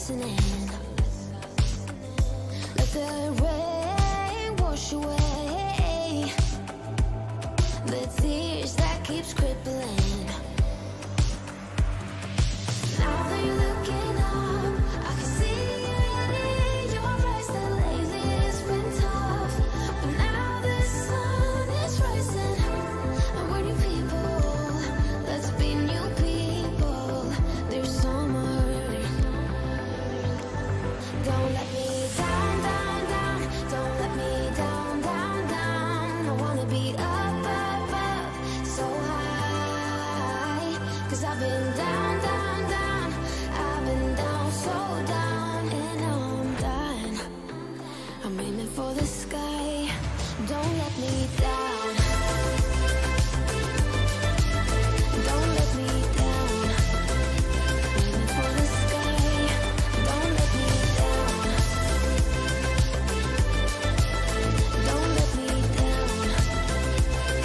listening. Let the rain wash away the tears that keeps crippling. Now that you're looking up, I can see it in your eyes that lately it's been tough. But now the sun is rising, and we're new people. Let's be new people. There's summer. Don't let me down, down, down. Don't let me down, down, down. I wanna be up, up, up, so high. 'Cause I've been down, down, down. I've been down, so down, and now I'm dying. I'm aiming for the sky. Don't let me down. Don't let me down. Aiming for the sky. Don't let me down. Don't let me down.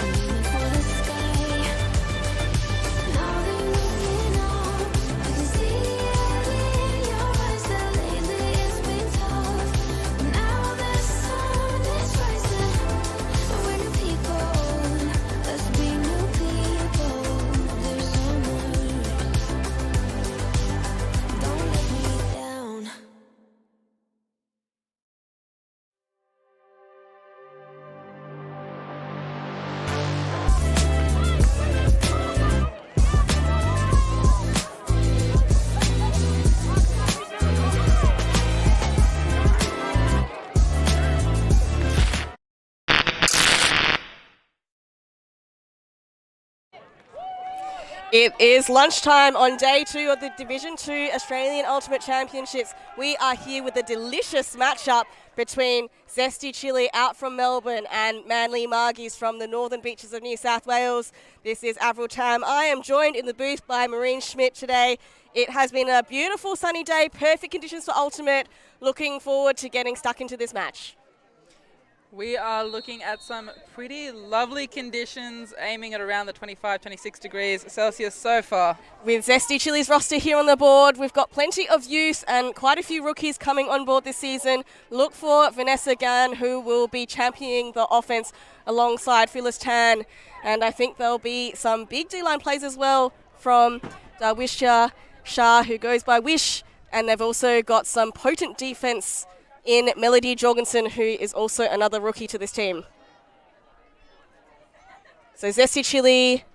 I'm aiming for the sky. Now they're looking up, I can see it in your eyes that lately it's been tough. But now the sun is rising, and we're new people. Let's be new people. There's summer. Don't let me down. It is lunchtime on day 2 of the Division 2 Australian Ultimate Championships. We are here with a delicious matchup between Zesty Chili out from Melbourne and Manly Margies from the northern beaches of New South Wales. This is Avril Tam. I am joined in the booth by Maureen Schmidt today. It has been a beautiful sunny day, perfect conditions for Ultimate. Looking forward to getting stuck into this match. We are looking at some pretty lovely conditions, aiming at around the 25, 26 degrees Celsius so far. With Zesty Chili's roster here on the board, we've got plenty of youth and quite a few rookies coming on board this season. Look for Vanessa Gann, who will be championing the offense alongside Phyllis Tan. And I think there'll be some big D-line plays as well from Darwisha Shah, who goes by Wish. And they've also got some potent defense in Melody Jorgensen, who is also another rookie to this team. So Zesty Chili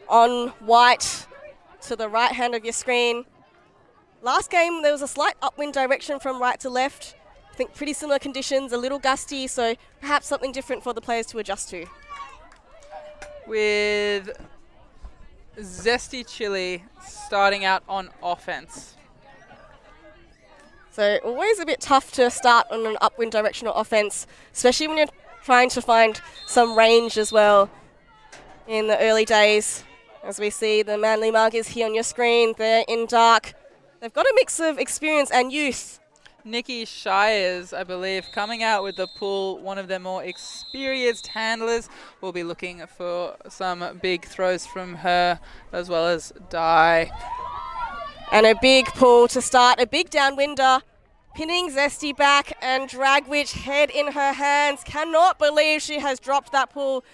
on white to the right hand of your screen. Last game, there was a slight upwind direction from right to left. I think pretty similar conditions, a little gusty, so perhaps something different for the players to adjust to. With Zesty Chili starting out on offense. So always a bit tough to start on an upwind directional offense, especially when you're trying to find some range as well in the early days. As we see the Manly Margies here on your screen, they're in dark. They've got a mix of experience and youth. Nikki Shires, I believe, coming out with the pull, one of their more experienced handlers. We'll be looking for some big throws from her, as well as Di. And a big pull to start, a big downwinder, pinning Zesty back, and Dragwitch head in her hands. Cannot believe she has dropped that pull,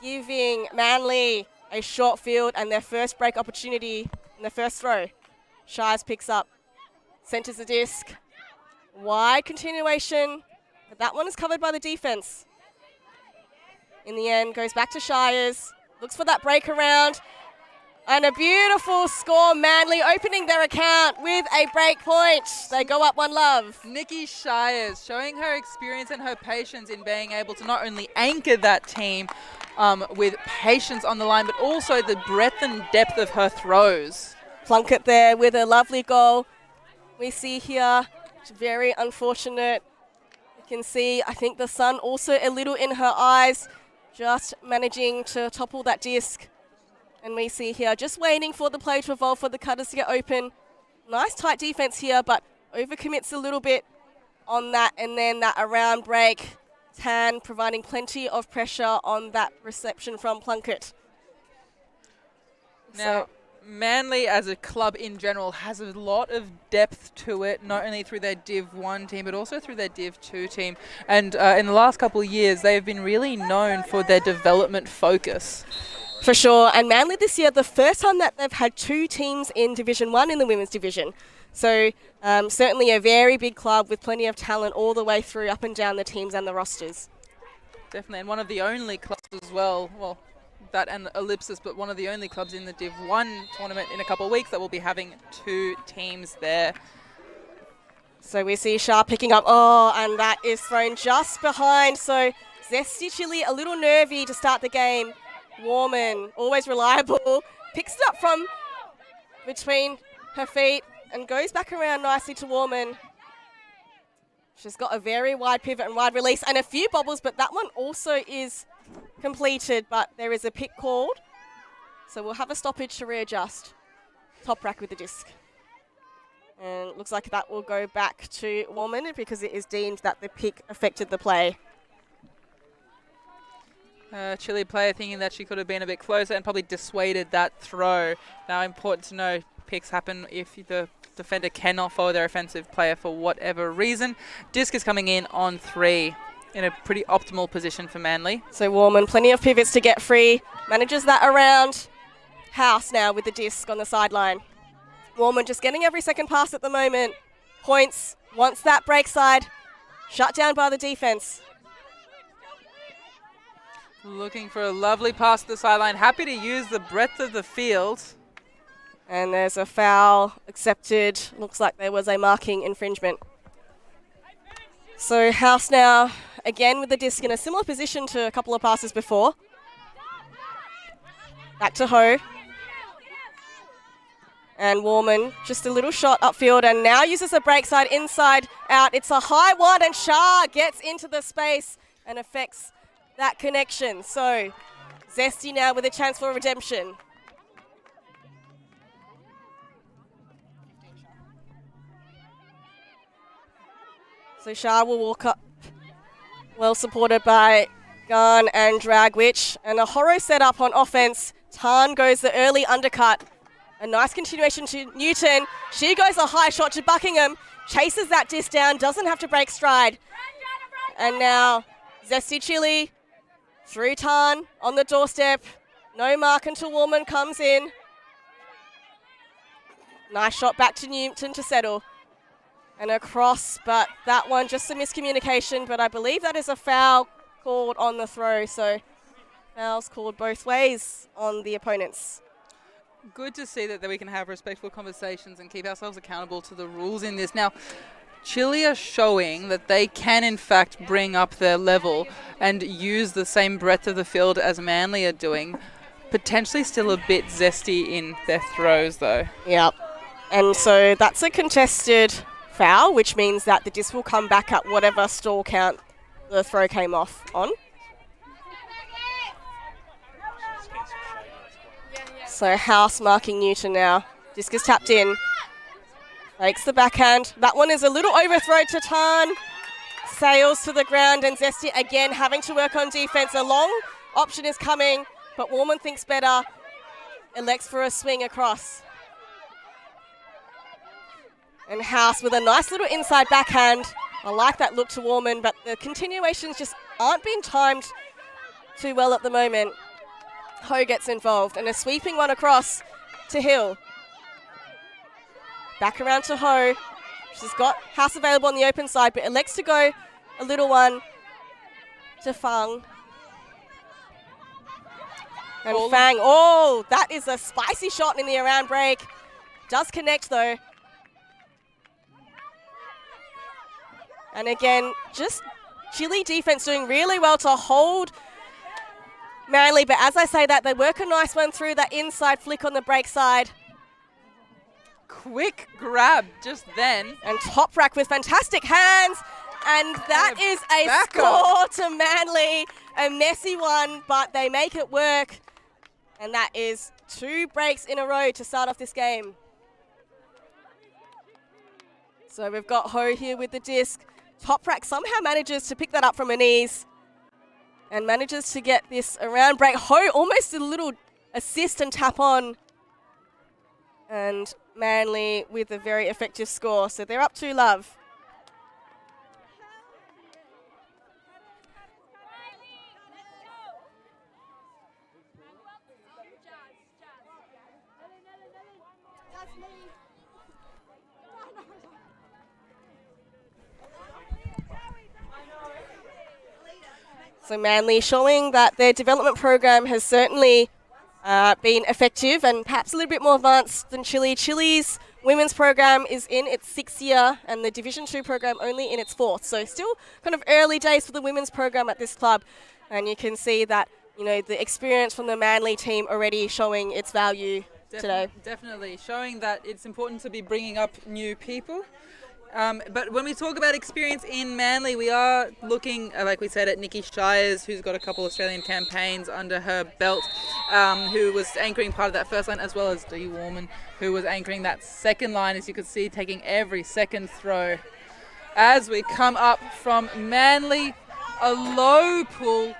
giving Manly a short field and their first break opportunity in the first throw. Shires picks up, centers the disc, wide continuation, but that one is covered by the defense. In the end, goes back to Shires, looks for that break around. And a beautiful score, Manly opening their account with a break point. They go up 1-love. Nikki Shires showing her experience and her patience in being able to not only anchor that team with patience on the line, but also the breadth and depth of her throws. Plunkett there with a lovely goal. We see here, it's very unfortunate. You can see, I think the sun also a little in her eyes, just managing to topple that disc. And we see here, just waiting for the play to evolve, for the cutters to get open. Nice tight defense here, but overcommits a little bit on that. And then that around break, Tan providing plenty of pressure on that reception from Plunkett. Now, Manly as a club in general has a lot of depth to it, not only through their Div 1 team, but also through their Div 2 team. And in the last couple of years, they have been really known for their development focus. For sure. And Manly this year, the first time that they've had 2 teams in Division 1 in the women's division. So certainly a very big club with plenty of talent all the way through, up and down the teams and the rosters. Definitely, and one of the only clubs as well, that and Ellipsis, but one of the only clubs in the Div 1 tournament in a couple of weeks that will be having 2 teams there. So we see Shah picking up, and that is thrown just behind. So Zesty Chili a little nervy to start the game. Warman, always reliable, picks it up from between her feet and goes back around nicely to Warman. She's got a very wide pivot and wide release and a few bobbles, but that one also is completed, but there is a pick called. So we'll have a stoppage to readjust. Top rack with the disc. And it looks like that will go back to Warman because it is deemed that the pick affected the play. Chile player thinking that she could have been a bit closer and probably dissuaded that throw. Now important to know, picks happen if the defender cannot follow their offensive player for whatever reason. Disc is coming in on 3 in a pretty optimal position for Manly. So Warman, plenty of pivots to get free. Manages that around House now with the disc on the sideline. Warman just getting every second pass at the moment. Points, wants that break side. Shut down by the defense. Looking for a lovely pass to the sideline. Happy to use the breadth of the field. And there's a foul accepted. Looks like there was a marking infringement. So House now, again with the disc in a similar position to a couple of passes before. Back to Ho. And Warman, just a little shot upfield and now uses a break side inside out. It's a high one and Shah gets into the space and affects that connection. So Zesty now with a chance for redemption. So Shah will walk up, well supported by Garn and Dragwich. And a horror set up on offense. Tan goes the early undercut. A nice continuation to Newton. She goes a high shot to Buckingham. Chases that disc down, doesn't have to break stride. And now Zesty Chili through Tan on the doorstep. No mark until Warman comes in. Nice shot back to Newton to settle. And across, but that one just a miscommunication, but I believe that is a foul called on the throw, so fouls called both ways on the opponents. Good to see that we can have respectful conversations and keep ourselves accountable to the rules in this. Now, Chile are showing that they can in fact bring up their level and use the same breadth of the field as Manly are doing. Potentially still a bit zesty in their throws though. Yep, and so that's a contested foul, which means that the disc will come back at whatever stall count the throw came off on. So House marking Newton now. Disc is tapped in. Takes the backhand. That one is a little overthrow to Tan. Sails to the ground and Zesty again having to work on defense. A long option is coming, but Warman thinks better. Elects for a swing across. And House with a nice little inside backhand. I like that look to Warman, but the continuations just aren't being timed too well at the moment. Ho gets involved and a sweeping one across to Hill. Back around to Ho. She's got House available on the open side, but elects to go a little one to Fang. And Fang, that is a spicy shot in the around break. Does connect though. And again, just Chile defense doing really well to hold Manly, but as I say that, they work a nice one through that inside flick on the break side. Quick grab just then. And Top Rack with fantastic hands. And that is a score to Manly. A messy one, but they make it work. And that is 2 breaks in a row to start off this game. So we've got Ho here with the disc. Top Rack somehow manages to pick that up from her knees and manages to get this around break. Ho almost a little assist and tap on And Manly with a very effective score. So they're up 2-love. So Manly showing that their development program has certainly been effective and perhaps a little bit more advanced than Chile. Chile's women's program is in its 6th year and the Division 2 program only in its 4th. So still kind of early days for the women's program at this club. And you can see that, you know, the experience from the Manly team already showing its value today. Definitely, showing that it's important to be bringing up new people. But when we talk about experience in Manly, we are looking, like we said, at Nikki Shires, who's got a couple Australian campaigns under her belt, who was anchoring part of that first line, as well as Dee Warman, who was anchoring that second line, as you could see, taking every second throw. As we come up from Manly, a low pull.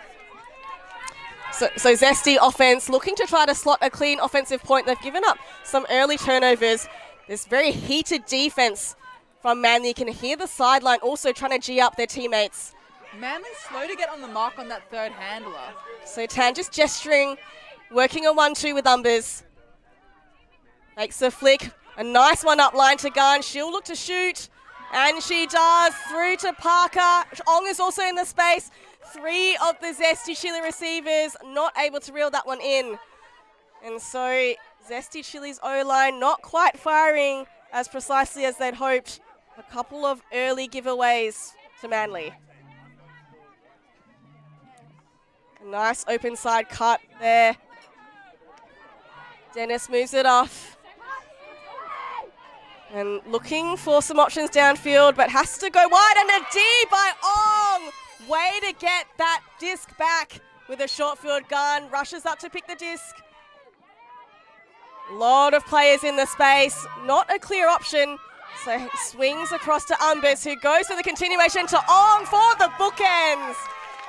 So Zesty offense looking to try to slot a clean offensive point. They've given up some early turnovers. This very heated defense from Manly. You can hear the sideline also trying to G up their teammates. Manly's slow to get on the mark on that third handler. So Tan just gesturing, working a 1-2 with Umbers. Makes a flick, a nice one up line to Gun. She'll look to shoot, and she does, through to Parker. Ong is also in the space. 3 of the Zesty Chile receivers not able to reel that one in. And so Zesty Chile's O-line not quite firing as precisely as they'd hoped. A couple of early giveaways to Manly. A nice open side cut there. Dennis moves it off. And looking for some options downfield, but has to go wide, and a D by Ong. Way to get that disc back with a short field gun. Rushes up to pick the disc. A lot of players in the space. Not a clear option. So swings across to Umbers, who goes for the continuation to Ong for the bookends.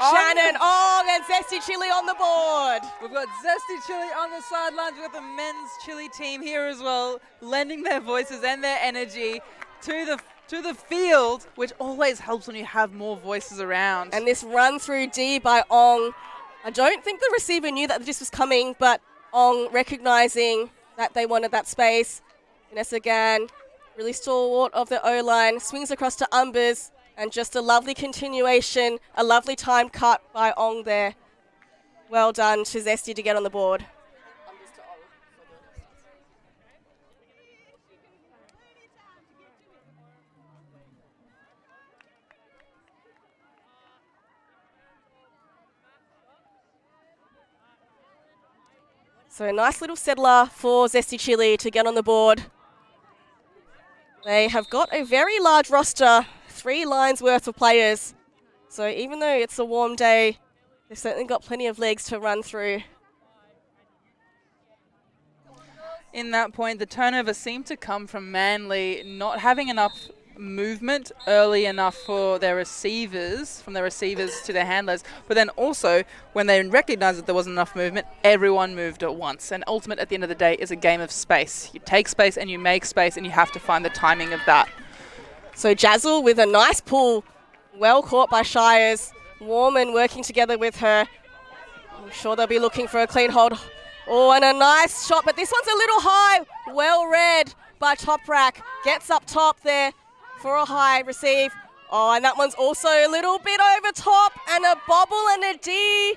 Shannon, Ong, and Zesty Chile on the board. We've got Zesty Chile on the sidelines. We've got the men's Chile team here as well, lending their voices and their energy to the field, which always helps when you have more voices around. And this run through D by Ong. I don't think the receiver knew that this was coming, but Ong recognizing that they wanted that space. Vanessa Gann, really stalwart of the O-line, swings across to Umbers, and just a lovely continuation, a lovely time cut by Ong there. Well done to Zesty to get on the board. So a nice little settler for Zesty Chile to get on the board. They have got a very large roster, 3 lines worth of players. So even though it's a warm day, they've certainly got plenty of legs to run through. In that point, the turnover seemed to come from Manly not having enough movement early enough for their receivers, from their receivers to their handlers, but then also when they recognized that there wasn't enough movement, everyone moved at once. And ultimate at the end of the day is a game of space. You take space and you make space, and you have to find the timing of that. So Jazzle with a nice pull, well caught by Shires. Warman working together with her. I'm sure they'll be looking for a clean hold. Oh, and a nice shot, but this one's a little high. Well read by Toprak. Gets up top there for a high receive. Oh, and that one's also a little bit over top, and a bobble and a D.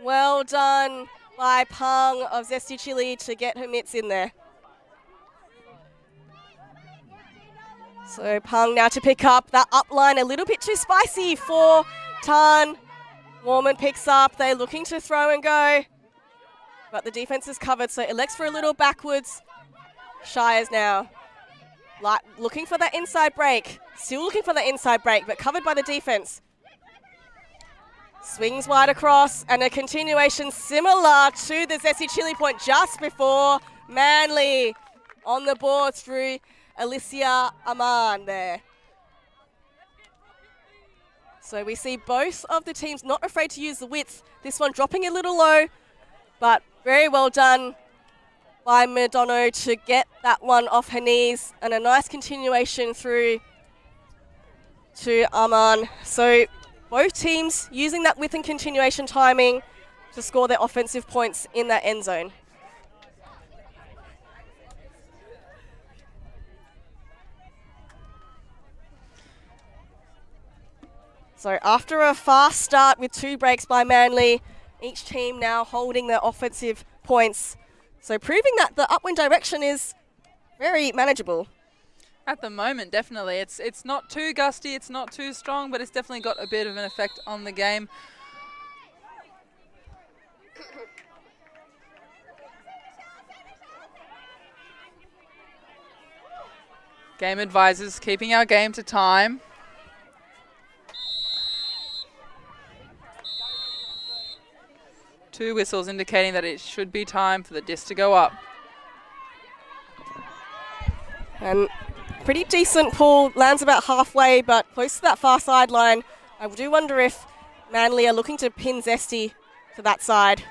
Well done by Pang of Zesty Chile to get her mitts in there. So Pang now to pick up that up line, a little bit too spicy for Tan. Warman picks up, they're looking to throw and go, but the defense is covered, so elects for a little backwards. Shires now. Looking for that inside break. Still looking for that inside break, but covered by the defense. Swings wide across, and a continuation similar to the Zesty Chile point just before. Manly on the board through Alicia Aman there. So we see both of the teams not afraid to use the width. This one dropping a little low, but very well done by Madonna to get that one off her knees, and a nice continuation through to Aman. So both teams using that width and continuation timing to score their offensive points in that end zone. So after a fast start with 2 breaks by Manly, each team now holding their offensive points. So proving that the upwind direction is very manageable. At the moment, definitely. It's not too gusty, it's not too strong, but it's definitely got a bit of an effect on the game. Game advisors keeping our game to time. Two whistles indicating that it should be time for the disc to go up. And pretty decent pull, lands about halfway, but close to that far sideline. I do wonder if Manly are looking to pin Zesty to that side.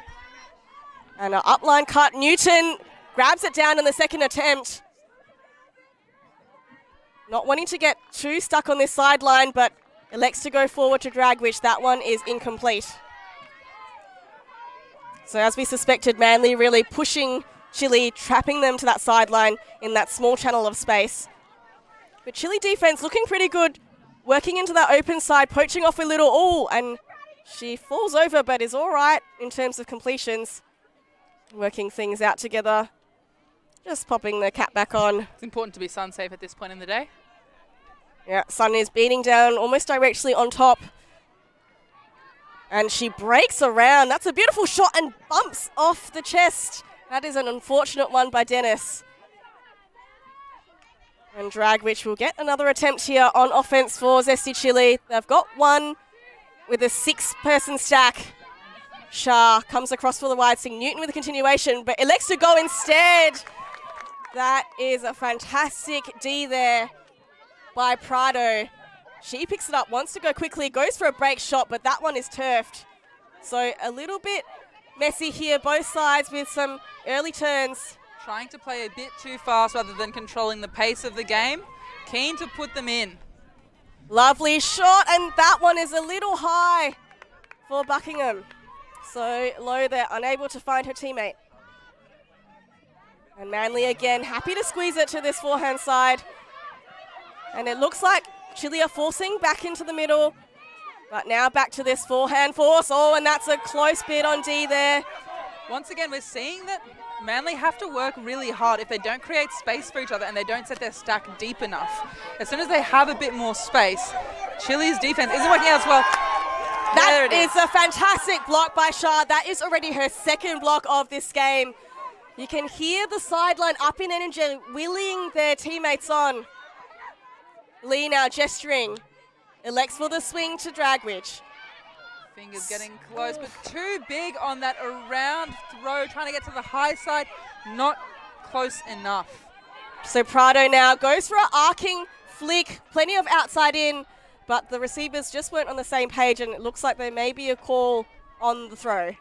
And an upline cut, Newton grabs it down in the second attempt. Not wanting to get too stuck on this sideline, but elects to go forward to drag, which that one is incomplete. So as we suspected, Manly really pushing Chile, trapping them to that sideline in that small channel of space. But Chile defense looking pretty good, working into that open side, poaching off a little, and she falls over, but is all right in terms of completions. Working things out together, just popping the cap back on. It's important to be sun safe at this point in the day. Yeah, sun is beating down almost directly on top. And she breaks around. That's a beautiful shot and bumps off the chest. That is an unfortunate one by Dennis. And Dragwich will get another attempt here on offense for Zesty Chile. They've got one with a 6-person stack. Shah comes across for the wide swing. Newton with a continuation, but elects to go instead. That is a fantastic D there by Prado. She picks it up, wants to go quickly, goes for a break shot, but that one is turfed. So a little bit messy here, both sides with some early turns. Trying to play a bit too fast rather than controlling the pace of the game. Keen to put them in. Lovely shot, and that one is a little high for Buckingham. So low there, unable to find her teammate. And Manly again, happy to squeeze it to this forehand side. And it looks like Chile are forcing back into the middle, but now back to this forehand force. Oh, and that's a close bit on D there. Once again, we're seeing that Manly have to work really hard if they don't create space for each other and they don't set their stack deep enough. As soon as they have a bit more space, Chile's defense isn't working out as well. That is a fantastic block by Shah. That is already her second block of this game. You can hear the sideline up in energy, willing their teammates on. Lee now gesturing. Elects for the swing to Dragwich. Fingers getting close, but too big on that around throw, trying to get to the high side. Not close enough. So Prado now goes for an arcing flick, plenty of outside in, but the receivers just weren't on the same page, and it looks like there may be a call on the throw.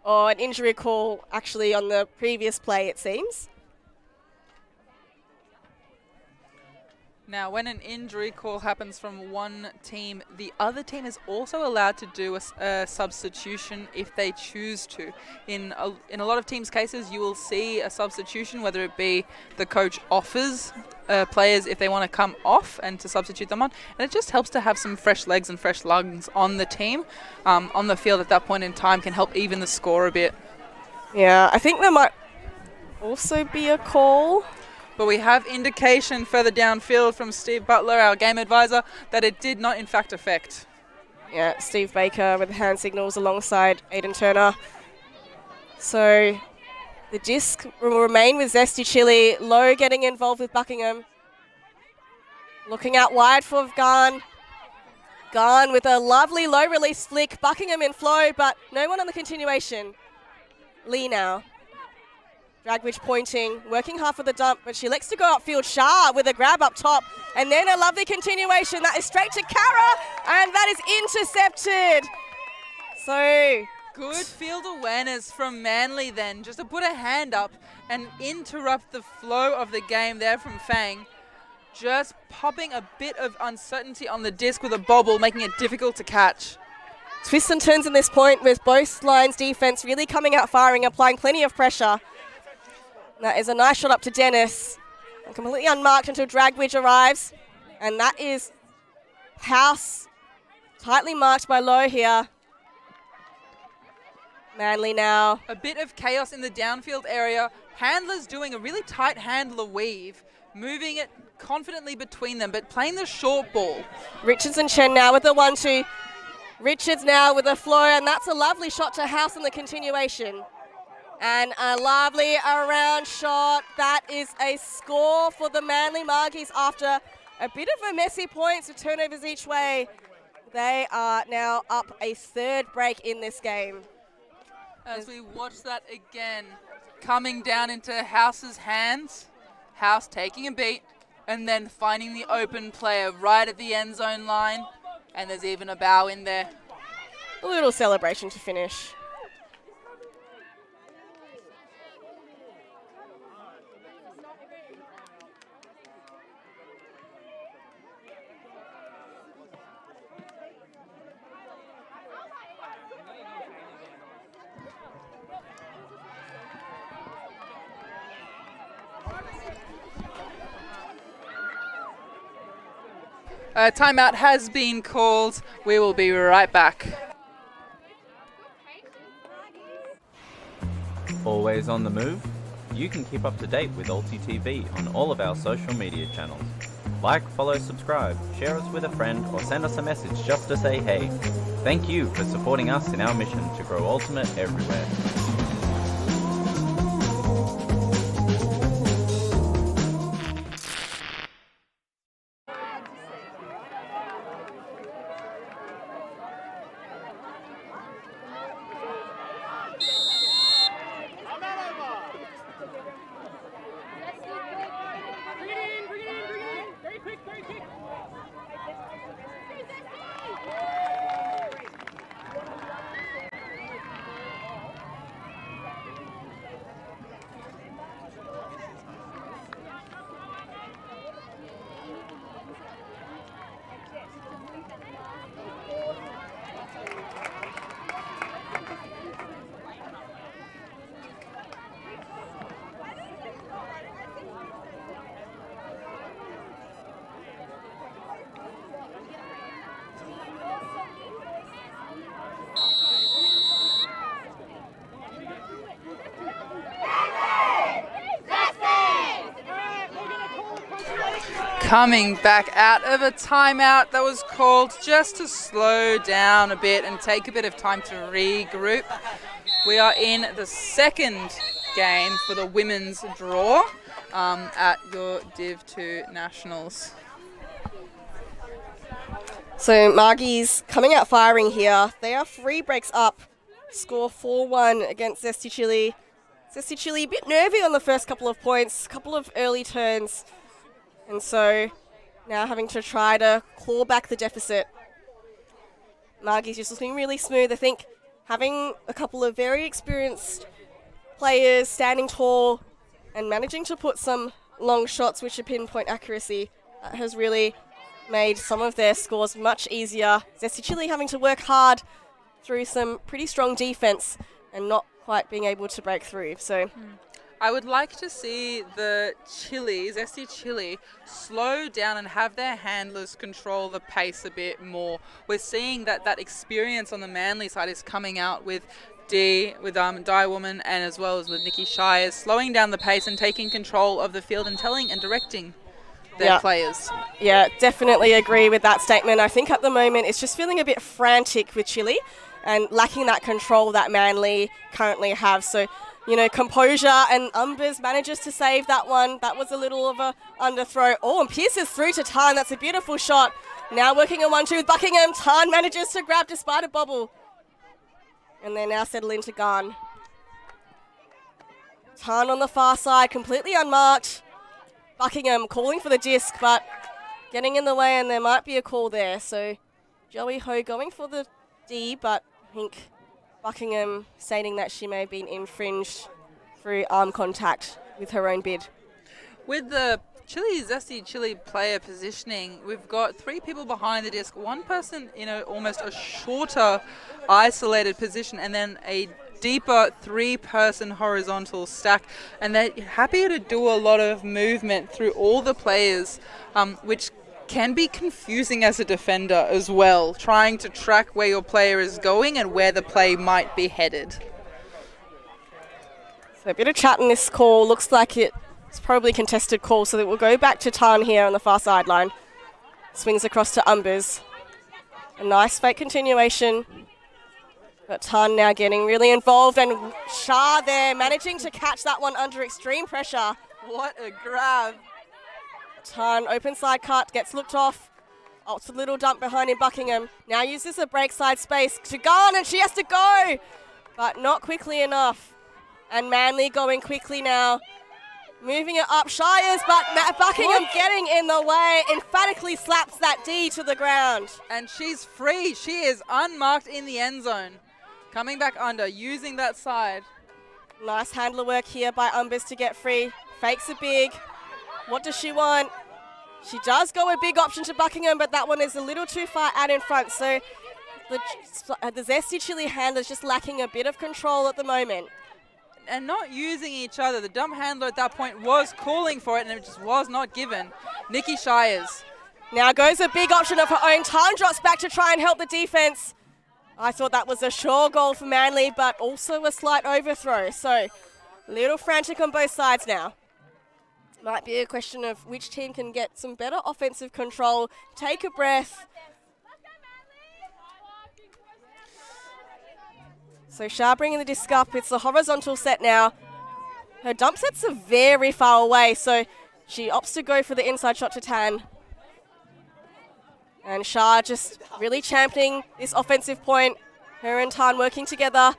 Or an injury call, actually, on the previous play, it seems. Now, when an injury call happens from one team, the other team is also allowed to do a substitution if they choose to. In a lot of teams' cases, you will see a substitution, whether it be the coach offers players if they want to come off and to substitute them on. And it just helps to have some fresh legs and fresh lungs on the team, on the field at that point in time, can help even the score a bit. Yeah, I think there might also be a call. But we have indication further downfield from Steve Butler, our game advisor, that it did not in fact affect. Yeah, Steve Baker with hand signals alongside Aidan Turner. So the disc will remain with Zesty Chile. Low getting involved with Buckingham. Looking out wide for Garn. Garn with a lovely low release flick. Buckingham in flow, but no one on the continuation. Lee now. Dragwich pointing, working hard for the dump, but she elects to go upfield. Shah with a grab up top, and then a lovely continuation. That is straight to Kara, and that is intercepted. So Good field awareness from Manly then, just to put a hand up and interrupt the flow of the game there from Fang. Just popping a bit of uncertainty on the disc with a bobble, making it difficult to catch. Twists and turns in this point with both lines' defense really coming out firing, applying plenty of pressure. That is a nice shot up to Dennis. And completely unmarked until Dragwidge arrives. And that is House tightly marked by Low here. Manly now. A bit of chaos in the downfield area. Handlers doing a really tight handler weave, moving it confidently between them, but playing the short ball. Richards and Chen now with the 1-2. Richards now with a flow, and that's a lovely shot to House in the continuation. And a lovely around shot. That is a score for the Manly Margies after a bit of a messy points with turnovers each way. They are now up a third break in this game. As we watch that again, coming down into House's hands. House taking a beat and then finding the open player right at the end zone line. And there's even a bow in there. A little celebration to finish. Timeout has been called. We will be right back. Always on the move? You can keep up to date with ULTI.TV on all of our social media channels. Like, follow, subscribe, share us with a friend, or send us a message just to say hey. Thank you for supporting us in our mission to grow Ultimate everywhere. Coming back out of a timeout that was called just to slow down a bit and take a bit of time to regroup. We are in the second game for the women's draw at your Div 2 Nationals. So Margies coming out firing here. They are 3 breaks up. Score 4-1 against Zesty Chili. Zesty Chili a bit nervy on the first couple of points, couple of early turns. And so now having to try to claw back the deficit. Margies just looking really smooth. I think having a couple of very experienced players standing tall and managing to put some long shots which are pinpoint accuracy has really made some of their scores much easier. Zesty Chili having to work hard through some pretty strong defense and not quite being able to break through. So I would like to see the Zesty Chili, slow down and have their handlers control the pace a bit more. We're seeing that experience on the Manly side is coming out with Die Woman and as well as with Nikki Shires, slowing down the pace and taking control of the field and telling and directing their players. Yeah, definitely agree with that statement. I think at the moment it's just feeling a bit frantic with Chili and lacking that control that Manly currently have. So, you know, composure, and Umbers manages to save that one. That was a little of a underthrow. Oh, and pierces through to Tan. That's a beautiful shot. Now working a 1-2 with Buckingham. Tan manages to grab despite a bobble. And they now settle into Garn. Tan on the far side, completely unmarked. Buckingham calling for the disc, but getting in the way, and there might be a call there. So Joey Ho going for the D, but I think Buckingham stating that she may have been infringed through arm contact with her own bid. With the Zesty Chili player positioning, we've got 3 people behind the disc, 1 person in almost a shorter isolated position, and then a deeper 3-person horizontal stack, and they're happy to do a lot of movement through all the players, which can be confusing as a defender as well, trying to track where your player is going and where the play might be headed. So a bit of chat in this call. Looks like it's probably a contested call, so that we'll go back to Tan here on the far sideline. Swings across to Umbers. A nice fake continuation. But Tan now getting really involved, and Shah there managing to catch that one under extreme pressure. What a grab. Tan, open side cut, gets looked off. Oh, it's a little dump behind in Buckingham. Now uses the break side space to Garn, and she has to go, but not quickly enough. And Manly going quickly now. Moving it up Shires, but Buckingham getting in the way, emphatically slaps that D to the ground. And she's free. She is unmarked in the end zone. Coming back under, using that side. Nice handler work here by Umbers to get free. Fakes a big. What does she want? She does go a big option to Buckingham, but that one is a little too far out in front. So the Zesty Chili handler's just lacking a bit of control at the moment. And not using each other. The dump handler at that point was calling for it, and it just was not given. Nikki Shires. Now goes a big option of her own. Tan drops back to try and help the defense. I thought that was a sure goal for Manly, but also a slight overthrow. So a little frantic on both sides now. Might be a question of which team can get some better offensive control. Take a breath. So Shah bringing the disc up. It's a horizontal set now. Her dump sets are very far away, so she opts to go for the inside shot to Tan. And Shah just really championing this offensive point. Her and Tan working together.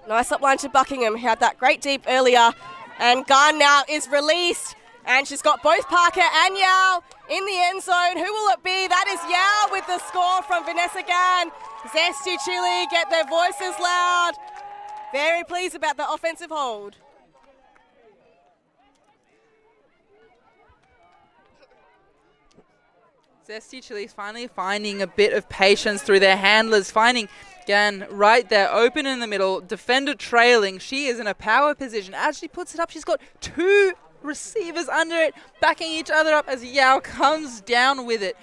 Nice up line to Buckingham, who had that great deep earlier. And Garn now is released. And she's got both Parker and Yao in the end zone. Who will it be? That is Yao with the score from Vanessa Gann. Zesty Chili get their voices loud. Very pleased about the offensive hold. Zesty Chili's finally finding a bit of patience through their handlers, finding Gann right there, open in the middle, defender trailing. She is in a power position. As she puts it up, she's got 2 receivers under it, backing each other up as Yao comes down with it.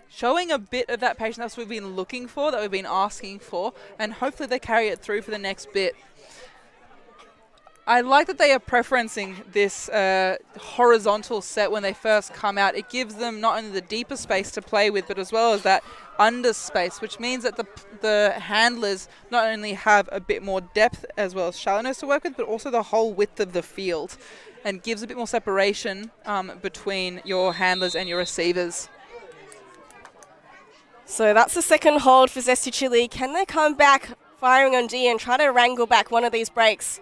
Showing a bit of that patience that's what we've been looking for, that we've been asking for, and hopefully they carry it through for the next bit. I like that they are preferencing this horizontal set when they first come out. It gives them not only the deeper space to play with, but as well as that under space, which means that the handlers not only have a bit more depth as well as shallowness to work with, but also the whole width of the field, and gives a bit more separation between your handlers and your receivers. So that's the second hold for Zesty Chili. Can they come back firing on D and try to wrangle back one of these breaks?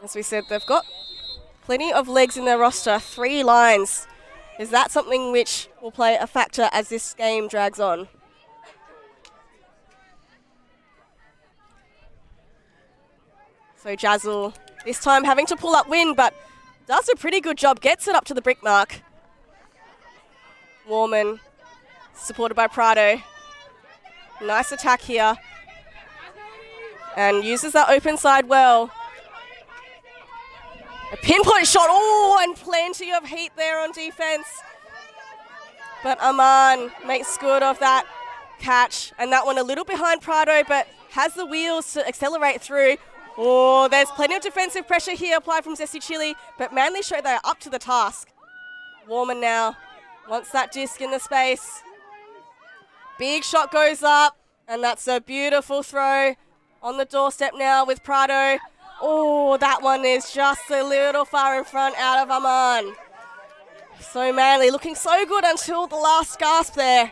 As we said, they've got plenty of legs in their roster, 3 lines. Is that something which will play a factor as this game drags on? So Jazzle, this time having to pull up wind, but does a pretty good job, gets it up to the brick mark. Warman, supported by Prado. Nice attack here. And uses that open side well. A pinpoint shot, oh, and plenty of heat there on defense. But Aman makes good of that catch. And that one a little behind Prado, but has the wheels to accelerate through. Oh, there's plenty of defensive pressure here applied from Zesty Chili, but Manly show they're up to the task. Warman now wants that disc in the space. Big shot goes up, and that's a beautiful throw on the doorstep now with Prado. Oh, that one is just a little far in front out of Aman. So Manly looking so good until the last gasp there.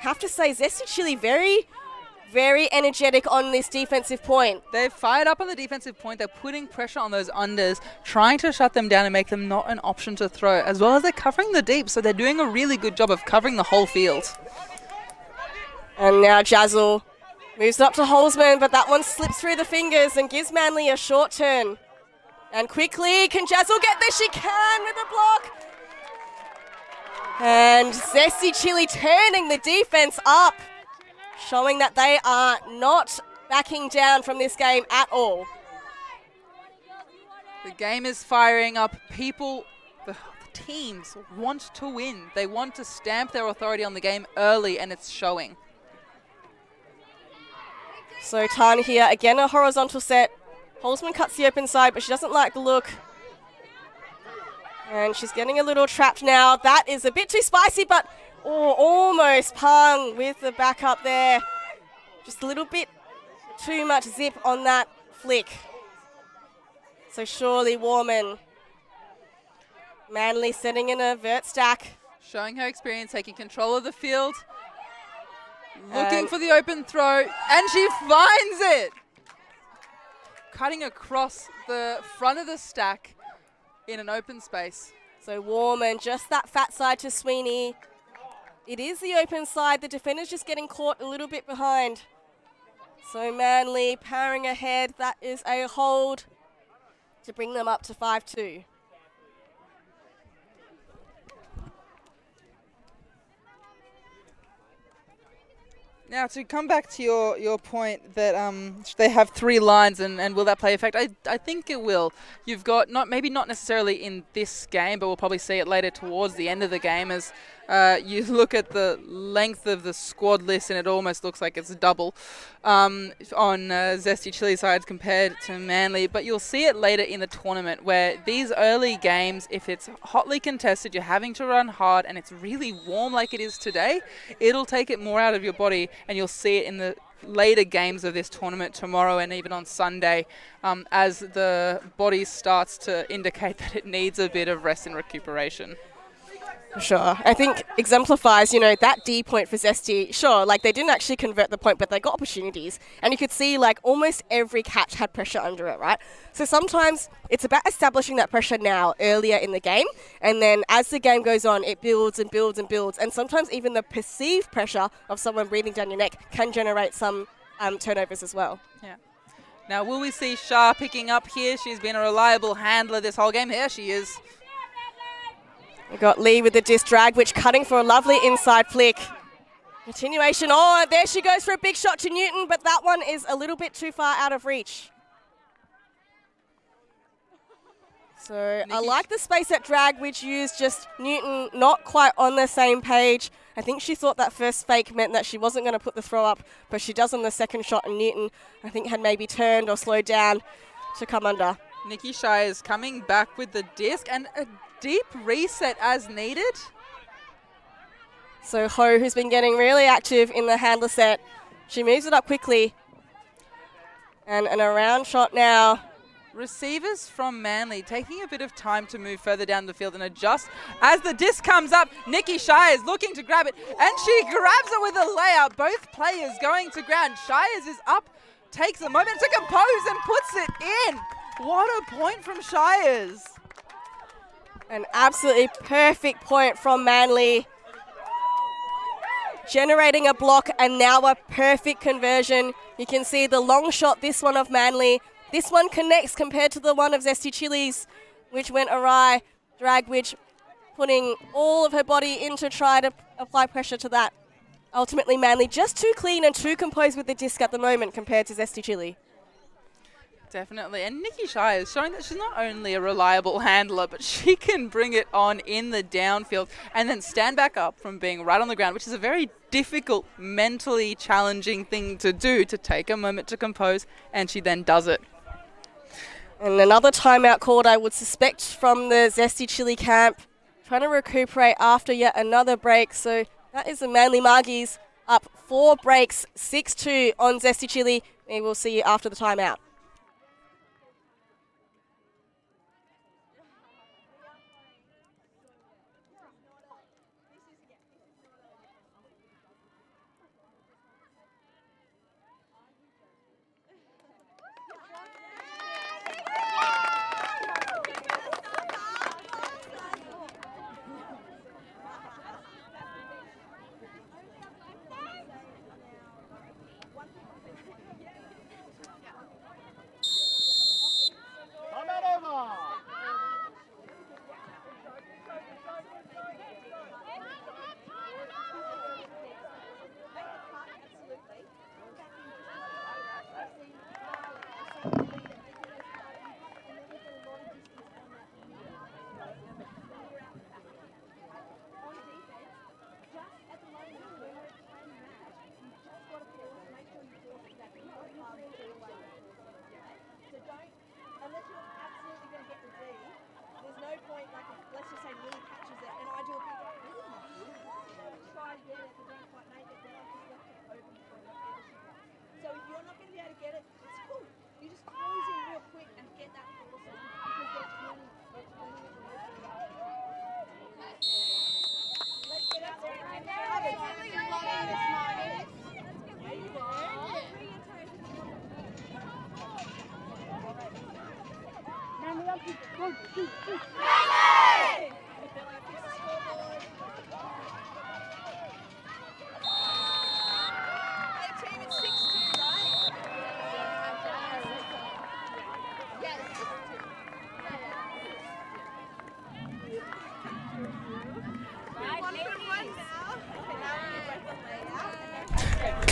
Have to say, Zesty Chili very, very energetic on this defensive point. They've fired up on the defensive point. They're putting pressure on those unders, trying to shut them down and make them not an option to throw, as well as they're covering the deep. So they're doing a really good job of covering the whole field. And now Jazzle moves it up to Holzman, but that one slips through the fingers and gives Manly a short turn. And quickly, can Jazzle get there? She can with a block. And Zesty Chili turning the defense up, showing that they are not backing down from this game at all. The game is firing up. People, the teams want to win. They want to stamp their authority on the game early, and it's showing. So Tan here, again a horizontal set. Holzman cuts the open side, but she doesn't like the look. And she's getting a little trapped now. That is a bit too spicy, but almost Pung with the backup there. Just a little bit too much zip on that flick. So surely Warman. Manly setting in a vert stack. Showing her experience, taking control of the field. Looking for the open throw, and she finds it! Cutting across the front of the stack in an open space. So Warman, just that fat side to Sweeney. It is the open side. The defender's just getting caught a little bit behind. So Manly powering ahead. That is a hold to bring them up to 5-2. Now, to come back to your point that they have 3 lines and will that play effect? I think it will. You've got, maybe not necessarily in this game, but we'll probably see it later towards the end of the game as you look at the length of the squad list and it almost looks like it's double on Zesty Chili sides compared to Manly. But you'll see it later in the tournament where these early games, if it's hotly contested, you're having to run hard and it's really warm like it is today, it'll take it more out of your body. And you'll see it in the later games of this tournament tomorrow and even on Sunday as the body starts to indicate that it needs a bit of rest and recuperation. Sure. I think exemplifies, that D point for Zesty. Sure, they didn't actually convert the point, but they got opportunities. And you could see, almost every catch had pressure under it, right? So sometimes it's about establishing that pressure now, earlier in the game. And then as the game goes on, it builds and builds and builds. And sometimes even the perceived pressure of someone breathing down your neck can generate some turnovers as well. Yeah. Now, will we see Shah picking up here? She's been a reliable handler this whole game. Here she is. We got Lee with the disc drag, which cutting for a lovely inside flick. Continuation. Oh, there she goes for a big shot to Newton, but that one is a little bit too far out of reach. So I like the space at drag, which used just Newton not quite on the same page. I think she thought that first fake meant that she wasn't going to put the throw up, but she does on the second shot, and Newton, I think, had maybe turned or slowed down to come under. Nikki Shai is coming back with the disc and a deep reset as needed. So Ho, who's been getting really active in the handler set, she moves it up quickly. And an around shot now. Receivers from Manly taking a bit of time to move further down the field and adjust. As the disc comes up, Nikki Shires looking to grab it, and she grabs it with a layup. Both players going to ground. Shires is up, takes a moment to compose and puts it in. What a point from Shires. An absolutely perfect point from Manly. Generating a block and now a perfect conversion. You can see the long shot, this one of Manly. This one connects compared to the one of Zesty Chili's, which went awry. Dragwich putting all of her body in to try to apply pressure to that. Ultimately, Manly just too clean and too composed with the disc at the moment compared to Zesty Chili. Definitely. And Nikki Shire is showing that she's not only a reliable handler, but she can bring it on in the downfield and then stand back up from being right on the ground, which is a very difficult, mentally challenging thing to do, to take a moment to compose, and she then does it. And another timeout called, I would suspect, from the Zesty Chili camp, trying to recuperate after yet another break. So that is the Manly Margies up 4 breaks, 6-2 on Zesty Chili. We will see you after the timeout.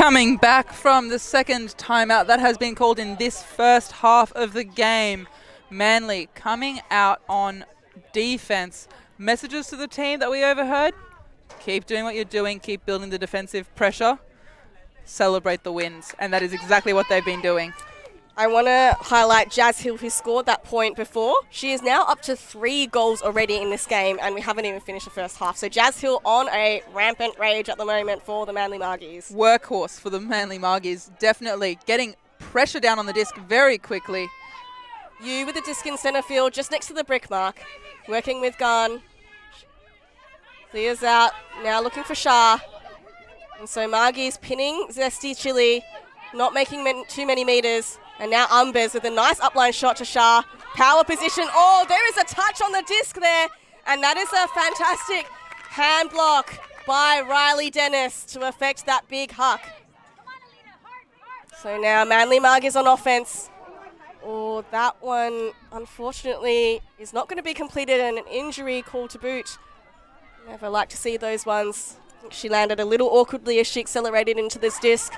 Coming back from the second timeout that has been called in this first half of the game. Manly coming out on defense. Messages to the team that we overheard? Keep doing what you're doing. Keep building the defensive pressure. Celebrate the wins. And that is exactly what they've been doing. I want to highlight Jazz Hill, who scored that point before. She is now up to 3 goals already in this game, and we haven't even finished the first half. So Jazz Hill on a rampant rage at the moment for the Manly Margies. Workhorse for the Manly Margies. Definitely getting pressure down on the disc very quickly. You with the disc in centre field, just next to the brick mark. Working with Garn. Clears out, now looking for Shah. And so Margies pinning Zesty Chili, not making too many metres. And now Umbers with a nice upline shot to Shah. Power position. Oh, there is a touch on the disc there. And that is a fantastic hand block by Riley Dennis to affect that big huck. So now Manly Margies on offense. Oh, that one, unfortunately, is not going to be completed, and an injury call to boot. Never like to see those ones. I think she landed a little awkwardly as she accelerated into this disc.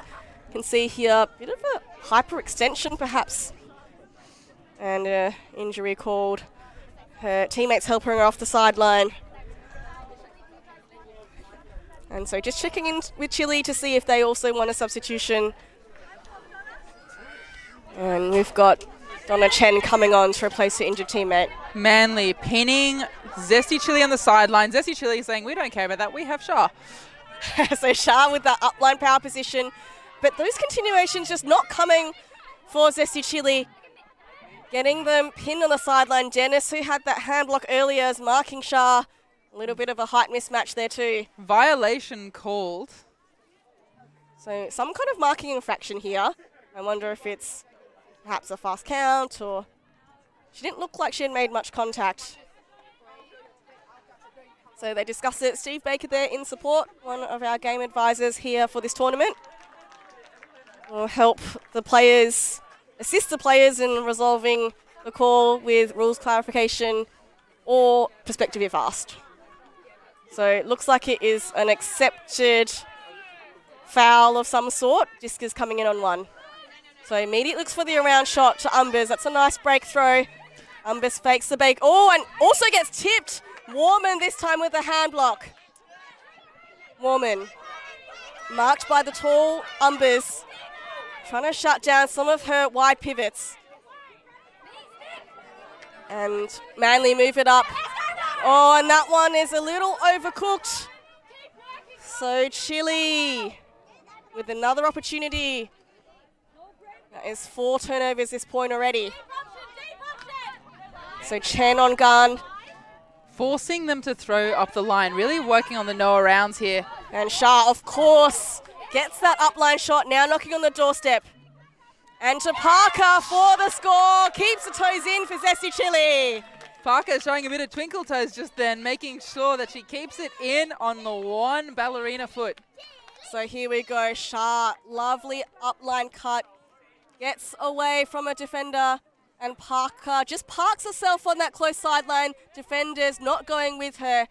You can see here a bit of a hyperextension, perhaps. And injury called. Her teammates helping her off the sideline. And so just checking in with Chile to see if they also want a substitution. And we've got Donna Chen coming on to replace her injured teammate. Manly pinning Zesty Chili on the sideline. Zesty Chili saying, we don't care about that, we have Shah. So Shah with that upline power position. But those continuations just not coming for Zesty Chili. Getting them pinned on the sideline. Dennis, who had that hand block earlier, is marking Shah. A little bit of a height mismatch there too. Violation called. So some kind of marking infraction here. I wonder if it's perhaps a fast count, or she didn't look like she had made much contact. So they discuss it. Steve Baker there in support, one of our game advisors here for this tournament. Will help the players, assist the players in resolving the call with rules clarification or perspective if asked. So it looks like it is an accepted foul of some sort. Disc is coming in on 1. So immediate looks for the around shot to Umbers. That's a nice break throw. Umbers fakes the bake. Oh, and also gets tipped. Warman this time with a hand block. Warman marked by the tall Umbers. Trying to shut down some of her wide pivots. And Manly move it up. Oh, and that one is a little overcooked. So Chile with another opportunity. That is 4 turnovers this point already. So Chen on gun. Forcing them to throw up the line, really working on the no arounds here. And Shah, of course, gets that upline shot, now knocking on the doorstep. And to Parker for the score, keeps the toes in for Zesty Chili. Parker showing a bit of twinkle toes just then, making sure that she keeps it in on the one ballerina foot. So here we go, Shah, lovely upline cut, gets away from a defender, and Parker just parks herself on that close sideline. Defenders not going with her.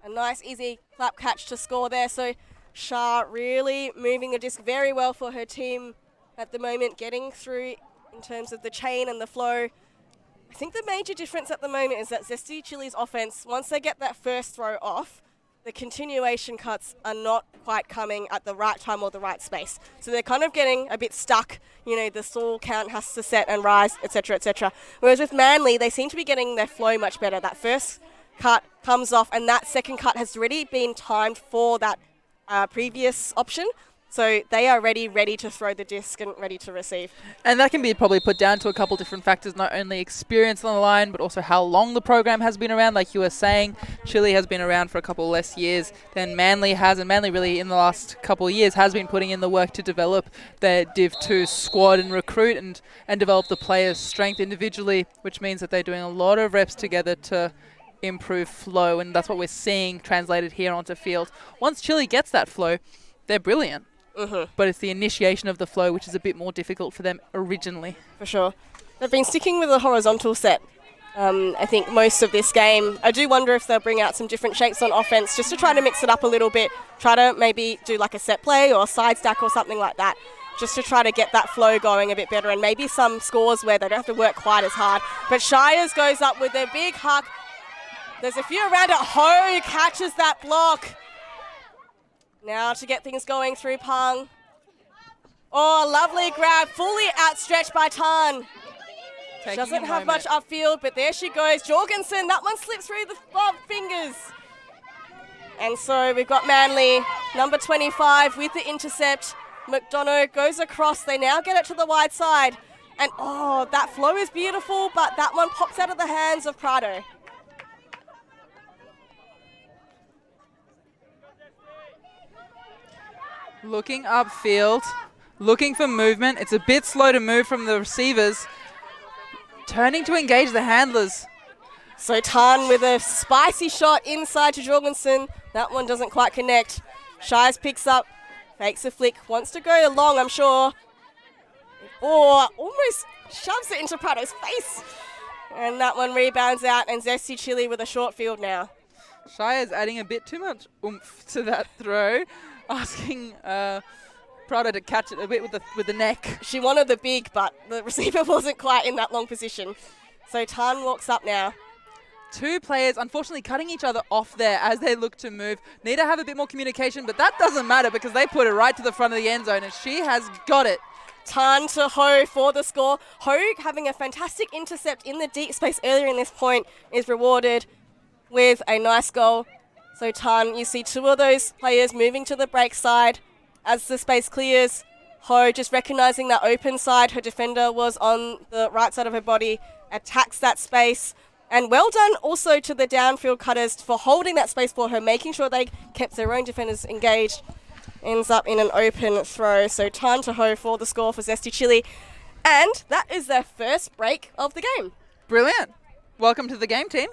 A nice easy clap catch to score there. So Shah really moving the disc very well for her team at the moment, getting through in terms of the chain and the flow. I think the major difference at the moment is that Zesty Chili's offense, once they get that first throw off, the continuation cuts are not quite coming at the right time or the right space. So they're kind of getting a bit stuck. You know, the stall count has to set and rise, etc., etc. Whereas with Manly, they seem to be getting their flow much better. That first cut comes off, and that second cut has already been timed for that previous option. So they are ready to throw the disc and ready to receive. And that can be probably put down to a couple different factors, not only experience on the line, but also how long the program has been around. Like you were saying, Chile has been around for a couple less years than Manly has, and Manly really in the last couple of years has been putting in the work to develop their Div 2 squad and recruit and develop the players' strength individually, which means that they're doing a lot of reps together to improve flow, and that's what we're seeing translated here onto field. Once Chile gets that flow, they're brilliant. But it's the initiation of the flow which is a bit more difficult for them originally. For sure. They've been sticking with a horizontal set I think most of this game. I do wonder if they'll bring out some different shapes on offense just to try to mix it up a little bit. Try to maybe do like a set play or a side stack or something like that, just to try to get that flow going a bit better, and maybe some scores where they don't have to work quite as hard. But Shires goes up with a big huck. There's a few around it. Ho catches that block. Now to get things going through Pang. Oh, lovely grab, fully outstretched by Tan. She doesn't have much upfield, but there she goes. Jorgensen, that one slips through the fingers. And so we've got Manly, number 25 with the intercept. McDonough goes across. They now get it to the wide side. And oh, that flow is beautiful, but that one pops out of the hands of Prado. Looking upfield, looking for movement. It's a bit slow to move from the receivers. Turning to engage the handlers. So Tan with a spicy shot inside to Jorgensen. That one doesn't quite connect. Shires picks up, fakes a flick, wants to go along, I'm sure. Or almost shoves it into Prado's face. And that one rebounds out, and Zesty Chili with a short field now. Shire's adding a bit too much oomph to that throw, asking Prado to catch it a bit with the neck. She wanted the big, but the receiver wasn't quite in that long position. So Tan walks up now. Two players unfortunately cutting each other off there as they look to move. Need to have a bit more communication, but that doesn't matter because they put it right to the front of the end zone, and she has got it. Tan to Ho for the score. Ho having a fantastic intercept in the deep space earlier in this point is rewarded with a nice goal. So Tan, you see two of those players moving to the break side as the space clears. Ho just recognizing that open side. Her defender was on the right side of her body, attacks that space. And well done also to the downfield cutters for holding that space for her, making sure they kept their own defenders engaged. Ends up in an open throw. So Tan to Ho for the score for Zesty Chili. And that is their first break of the game. Brilliant. Welcome to the game, team.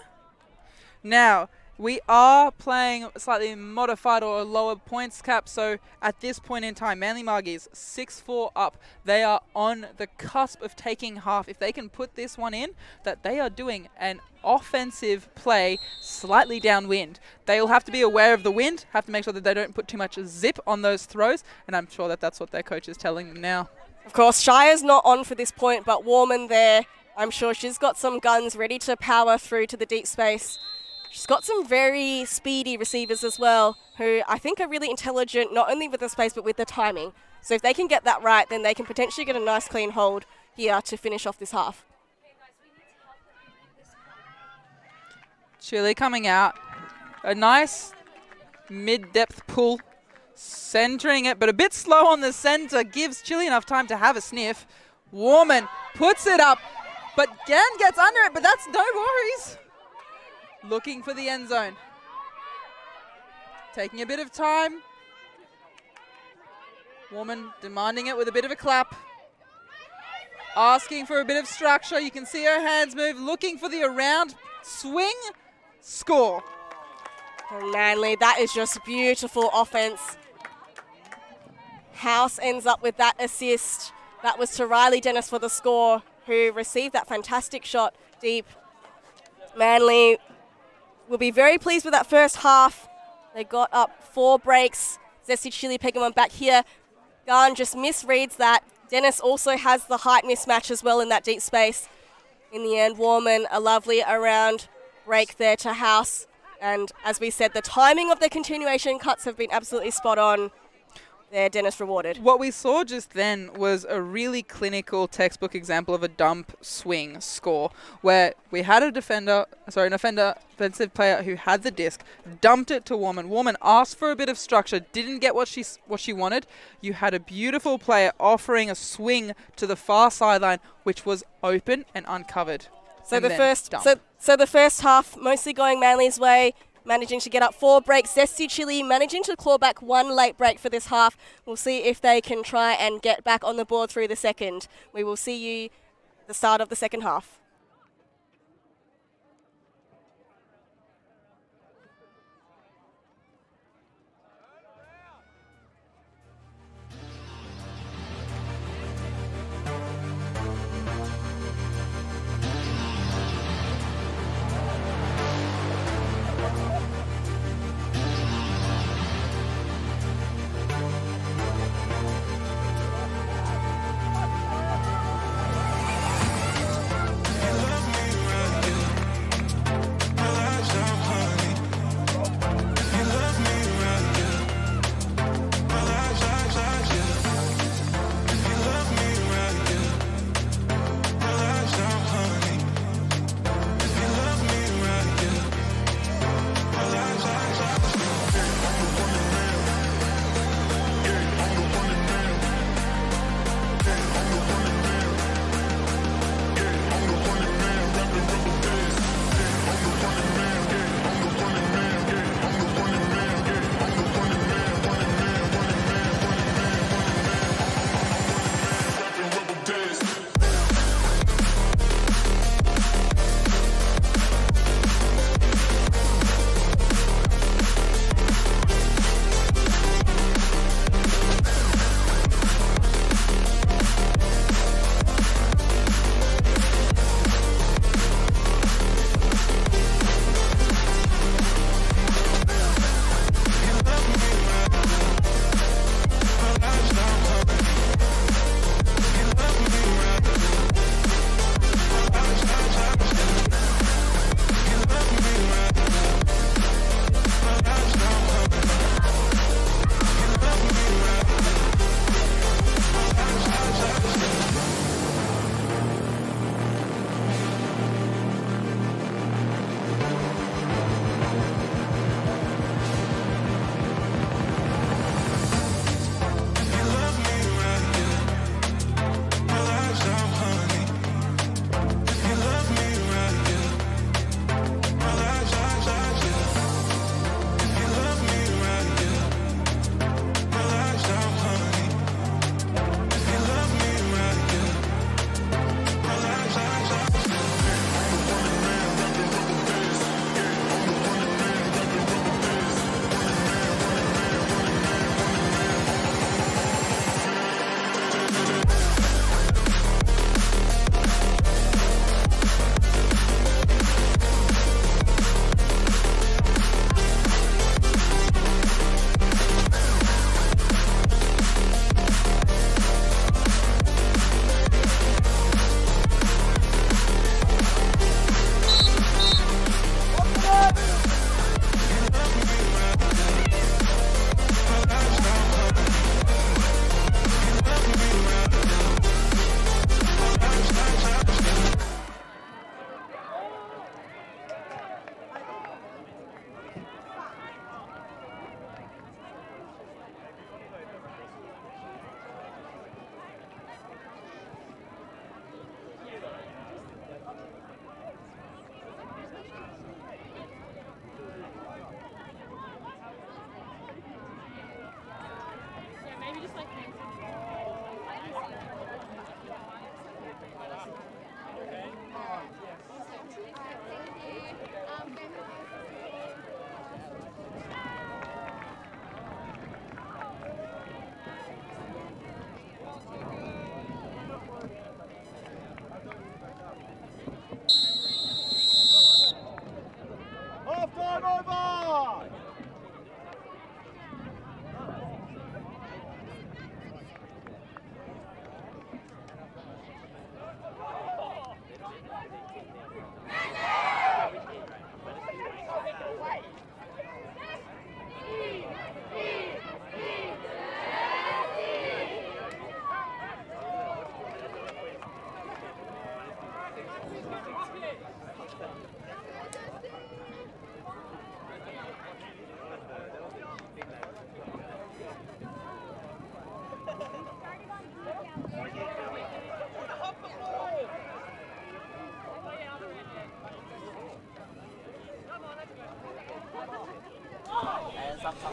Now, we are playing a slightly modified or a lower points cap, so at this point in time, Manly Margies 6-4 up. They are on the cusp of taking half. If they can put this one in, that they are doing an offensive play slightly downwind. They will have to be aware of the wind, have to make sure that they don't put too much zip on those throws, and I'm sure that that's what their coach is telling them now. Of course, Shire's not on for this point, but Warman there, I'm sure she's got some guns ready to power through to the deep space. She's got some very speedy receivers as well, who I think are really intelligent, not only with the space, but with the timing. So if they can get that right, then they can potentially get a nice clean hold here to finish off this half. Chile coming out. A nice mid-depth pull, centering it, but a bit slow on the center. Gives Chile enough time to have a sniff. Warman puts it up, but Gan gets under it, but that's no worries. Looking for the end zone. Taking a bit of time. Woman demanding it with a bit of a clap. Asking for a bit of structure. You can see her hands move. Looking for the around swing. Score. Oh, Manly, that is just beautiful offense. House ends up with that assist. That was to Riley Dennis for the score, who received that fantastic shot deep. Manly will be very pleased with that first half. They got up 4 breaks. Zesty Chili picking one back here. Garn just misreads that. Dennis also has the height mismatch as well in that deep space. In the end, Warman, a lovely around break there to House. And as we said, the timing of the continuation cuts have been absolutely spot on. There, Dennis rewarded. What we saw just then was a really clinical textbook example of a dump swing score, where we had an offensive player who had the disc, dumped it to Warman. Warman asked for a bit of structure, didn't get what she wanted. You had a beautiful player offering a swing to the far sideline, which was open and uncovered. So the first half mostly going Manly's way. Managing to get up 4 breaks. Zesty Chili managing to claw back 1 late break for this half. We'll see if they can try and get back on the board through the second. We will see you at the start of the second half.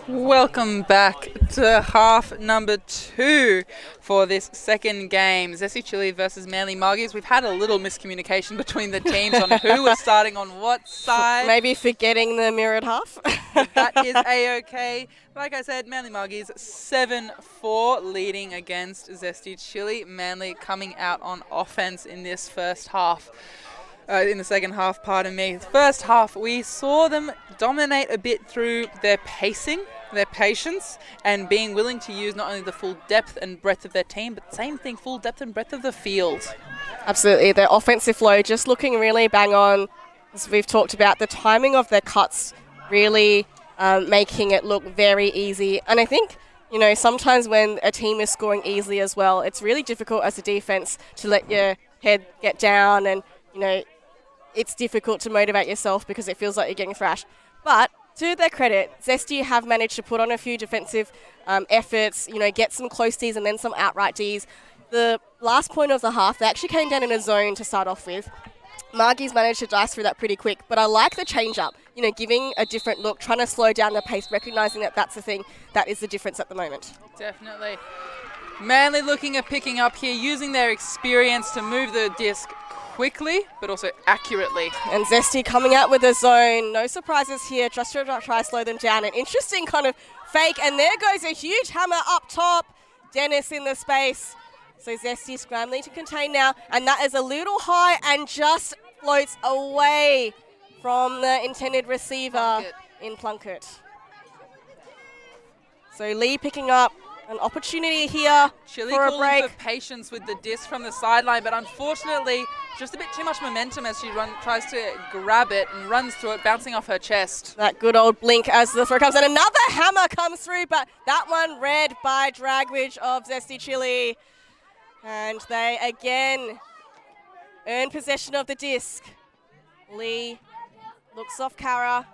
Welcome back to half number 2 for this second game. Zesty versus Manly Margies. We've had a little miscommunication between the teams on who was starting on what side. Maybe forgetting the mirrored half. That is A-OK. Like I said, Manly Margies 7-4 leading against Zesty. Manly coming out on offense in this first half. In the second half, pardon me. First half, we saw them dominate a bit through their pacing, their patience, and being willing to use not only the full depth and breadth of their team, but same thing, full depth and breadth of the field. Absolutely. Their offensive flow just looking really bang on. As we've talked about, the timing of their cuts really making it look very easy. And I think, you know, sometimes when a team is scoring easily as well, it's really difficult as a defense to let your head get down and, you know, it's difficult to motivate yourself because it feels like you're getting thrashed. But to their credit, Zesty have managed to put on a few defensive efforts, you know, get some close Ds and then some outright Ds. The last point of the half, they actually came down in a zone to start off with. Margies managed to dice through that pretty quick, but I like the change-up, you know, giving a different look, trying to slow down the pace, recognising that that's the thing that is the difference at the moment. Definitely. Manly looking at picking up here, using their experience to move the disc quickly, but also accurately. And Zesty coming out with a zone. No surprises here. Just to try to slow them down. An interesting kind of fake. And there goes a huge hammer up top. Dennis in the space. So Zesty scrambling to contain now. And that is a little high and just floats away from the intended receiver in Plunkett. So Lee picking up an opportunity here Chile for a calling break. for patience with the disc from the sideline, but unfortunately just a bit too much momentum as she tries to grab it and runs through it, bouncing off her chest. That good old blink as the throw comes, and another hammer comes through, but that one read by Dragwich of Zesty Chile. And they again earn possession of the disc. Lee looks off Kara,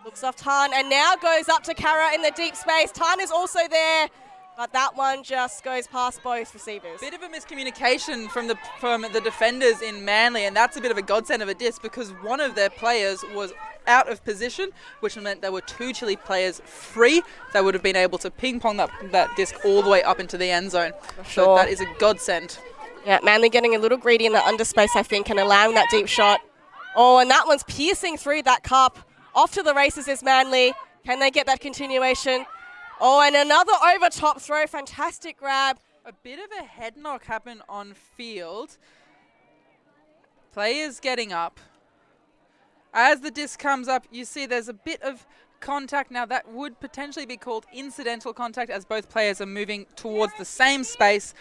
looks off Tan, and now goes up to Kara in the deep space. Tan is also there, but that one just goes past both receivers. Bit of a miscommunication from the defenders in Manly, and that's a bit of a godsend of a disc because one of their players was out of position, which meant there were 2 Chile players free that would have been able to ping-pong that disc all the way up into the end zone. Sure. So that is a godsend. Yeah, Manly getting a little greedy in the underspace, I think, and allowing that deep shot. Oh, and that one's piercing through that cup. Off to the races is Manly. Can they get that continuation? Oh, and another over top throw. Fantastic grab. A bit of a head knock happened on field. Players getting up. As the disc comes up, you see there's a bit of contact. Now that would potentially be called incidental contact as both players are moving towards the same space,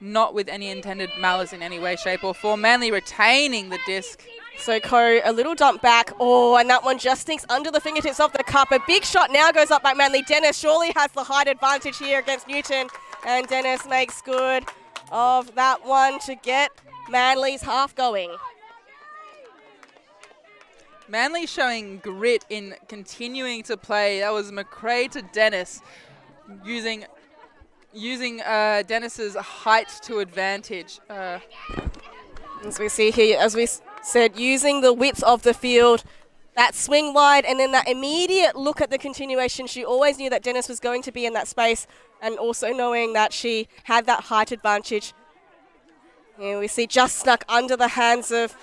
not with any intended malice in any way, shape or form. Manly retaining the disc. So Ko, a little dump back. Oh, and that one just sneaks under the fingertips of the cup. A big shot now goes up by Manly. Dennis surely has the height advantage here against Newton. And Dennis makes good of that one to get Manly's half going. Manly showing grit in continuing to play. That was McRae to Dennis, using Dennis's height to advantage. As we see here, as we said, using the width of the field, that swing wide, and then that immediate look at the continuation. She always knew that Dennis was going to be in that space, and also knowing that she had that height advantage. Here we see just snuck under the hands of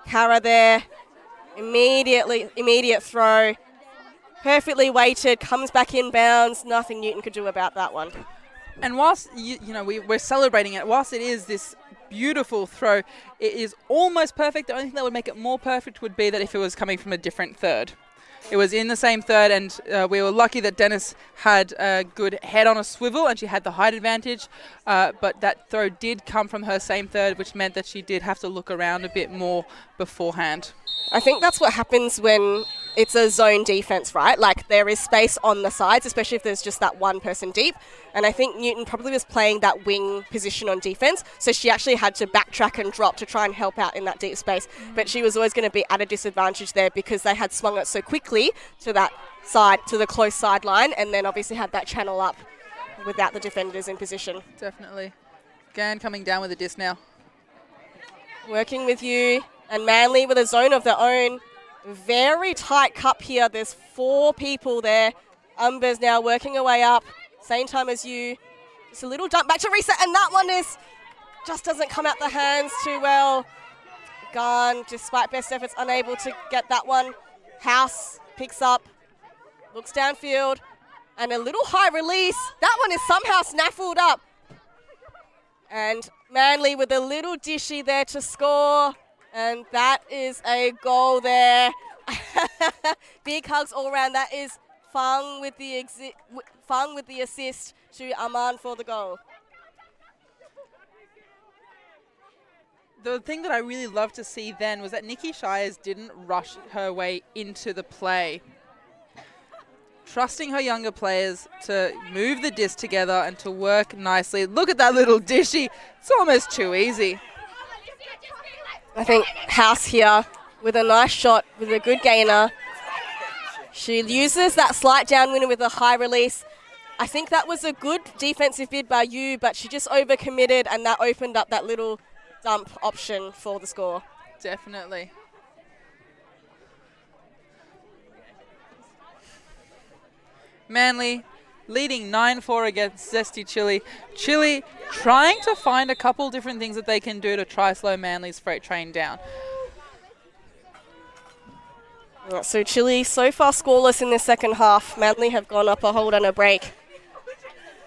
Kara there. Immediate throw. Perfectly weighted, comes back in bounds. Nothing Newton could do about that one. And whilst we're celebrating it, whilst it is this beautiful throw, it is almost perfect. The only thing that would make it more perfect would be that if it was coming from a different third. It was in the same third, and we were lucky that Dennis had a good head on a swivel and she had the height advantage, but that throw did come from her same third, which meant that she did have to look around a bit more beforehand. I think that's what happens when it's a zone defense, right? Like there is space on the sides, especially if there's just that one person deep. And I think Newton probably was playing that wing position on defense, so she actually had to backtrack and drop to try and help out in that deep space. But she was always going to be at a disadvantage there because they had swung it so quickly to that side, to the close sideline, and then obviously had that channel up without the defenders in position. Definitely. Gan coming down with a disc now. Working with you. And Manly with a zone of their own. Very tight cup here. There's 4 people there. Umber's now working her way up. Same time as you. Just a little dump back to reset. And that one just doesn't come out the hands too well. Garn, despite best efforts, unable to get that one. House picks up. Looks downfield. And a little high release. That one is somehow snaffled up. And Manly with a little dishy there to score. And that is a goal there. Big hugs all around. That is Fung with the assist to Aman for the goal. The thing that I really loved to see then was that Nikki Shires didn't rush her way into the play. Trusting her younger players to move the disc together and to work nicely. Look at that little dishy. It's almost too easy. I think House here with a nice shot, with a good gainer. She uses that slight downwinder with a high release. I think that was a good defensive bid by you, but she just overcommitted and that opened up that little dump option for the score. Definitely. Manly leading 9-4 against Zesty Chile. Chile trying to find a couple different things that they can do to try slow Manly's freight train down. So Chile so far scoreless in the second half. Manly have gone up a hold and a break.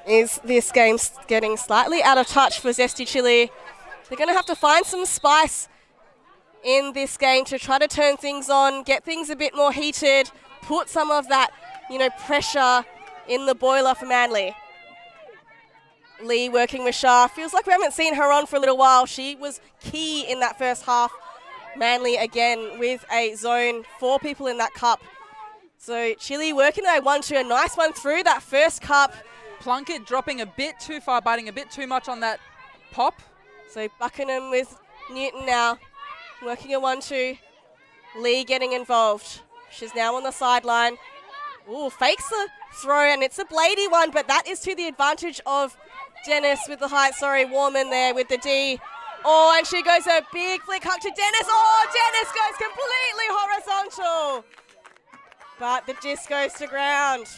Is this game getting slightly out of touch for Zesty Chile? They're going to have to find some spice in this game to try to turn things on, get things a bit more heated, put some of that, pressure in the boiler for Manly. Lee working with Shah. Feels like we haven't seen her on for a little while. She was key in that first half. Manly again with a zone, 4 people in that cup. So Chile working their 1-2, a nice one through that first cup. Plunkett dropping a bit too far, biting a bit too much on that pop. So Buckingham with Newton now, working a 1-2. Lee getting involved. She's now on the sideline. Ooh, fakes the throw, and it's a bladey one, but that is to the advantage of Dennis with the height. Sorry, Warman there with the D. Oh, and she goes a big flick hug to Dennis. Oh, Dennis goes completely horizontal. But the disc goes to ground.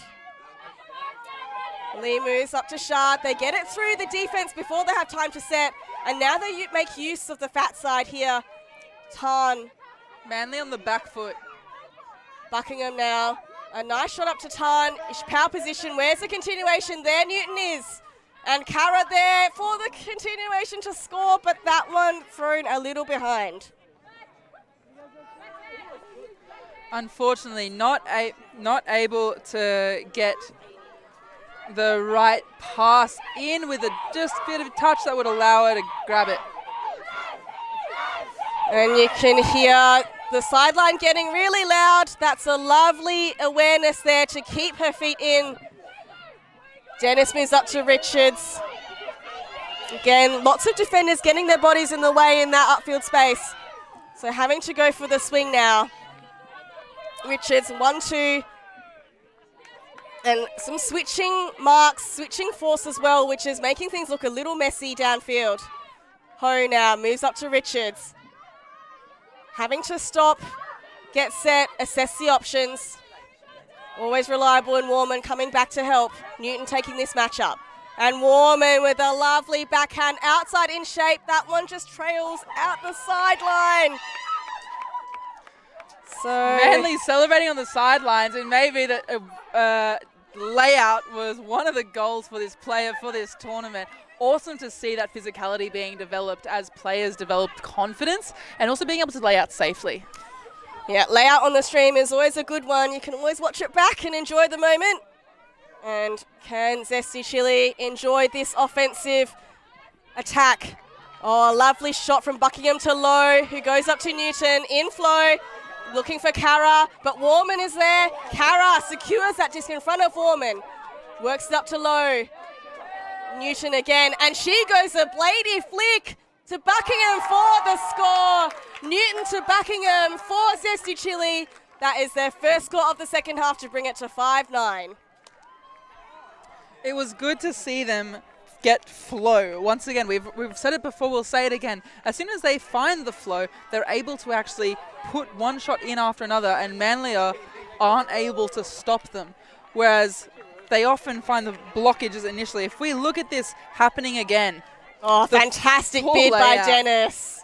Lee moves up to Shard. They get it through the defense before they have time to set. And now they make use of the fat side here. Tan. Manly on the back foot. Buckingham now. A nice shot up to Tan. Power position. Where's the continuation? There Newton is. And Kara there for the continuation to score, but that one thrown a little behind. Unfortunately, not able to get the right pass in with a just bit of touch that would allow her to grab it. And you can hear the sideline getting really loud. That's a lovely awareness there to keep her feet in. Dennis moves up to Richards. Again, lots of defenders getting their bodies in the way in that upfield space. So having to go for the swing now. Richards, 1-2. And some switching marks, switching force as well, which is making things look a little messy downfield. Ho now moves up to Richards. Having to stop, get set, assess the options. Always reliable and Warman coming back to help. Newton taking this matchup. And Warman with a lovely backhand outside in shape. That one just trails out the sideline. So Manly celebrating on the sidelines, and maybe that layout was one of the goals for this player for this tournament. Awesome to see that physicality being developed as players develop confidence and also being able to lay out safely. Yeah, layout on the stream is always a good one. You can always watch it back and enjoy the moment. And can Zesty Chili enjoy this offensive attack? Oh, a lovely shot from Buckingham to Lowe, who goes up to Newton, in flow, looking for Cara, but Warman is there. Cara secures that disc in front of Warman, works it up to Lowe. Newton again, and she goes a bladey flick to Buckingham for the score. Newton to Buckingham for Zesty Chili. That is their first score of the second half to bring it to 5-9. It was good to see them get flow. Once again, we've said it before, we'll say it again. As soon as they find the flow, they're able to actually put one shot in after another, and Manly aren't able to stop them. Whereas they often find the blockages initially. If we look at this happening again. Oh, fantastic bid by Dennis.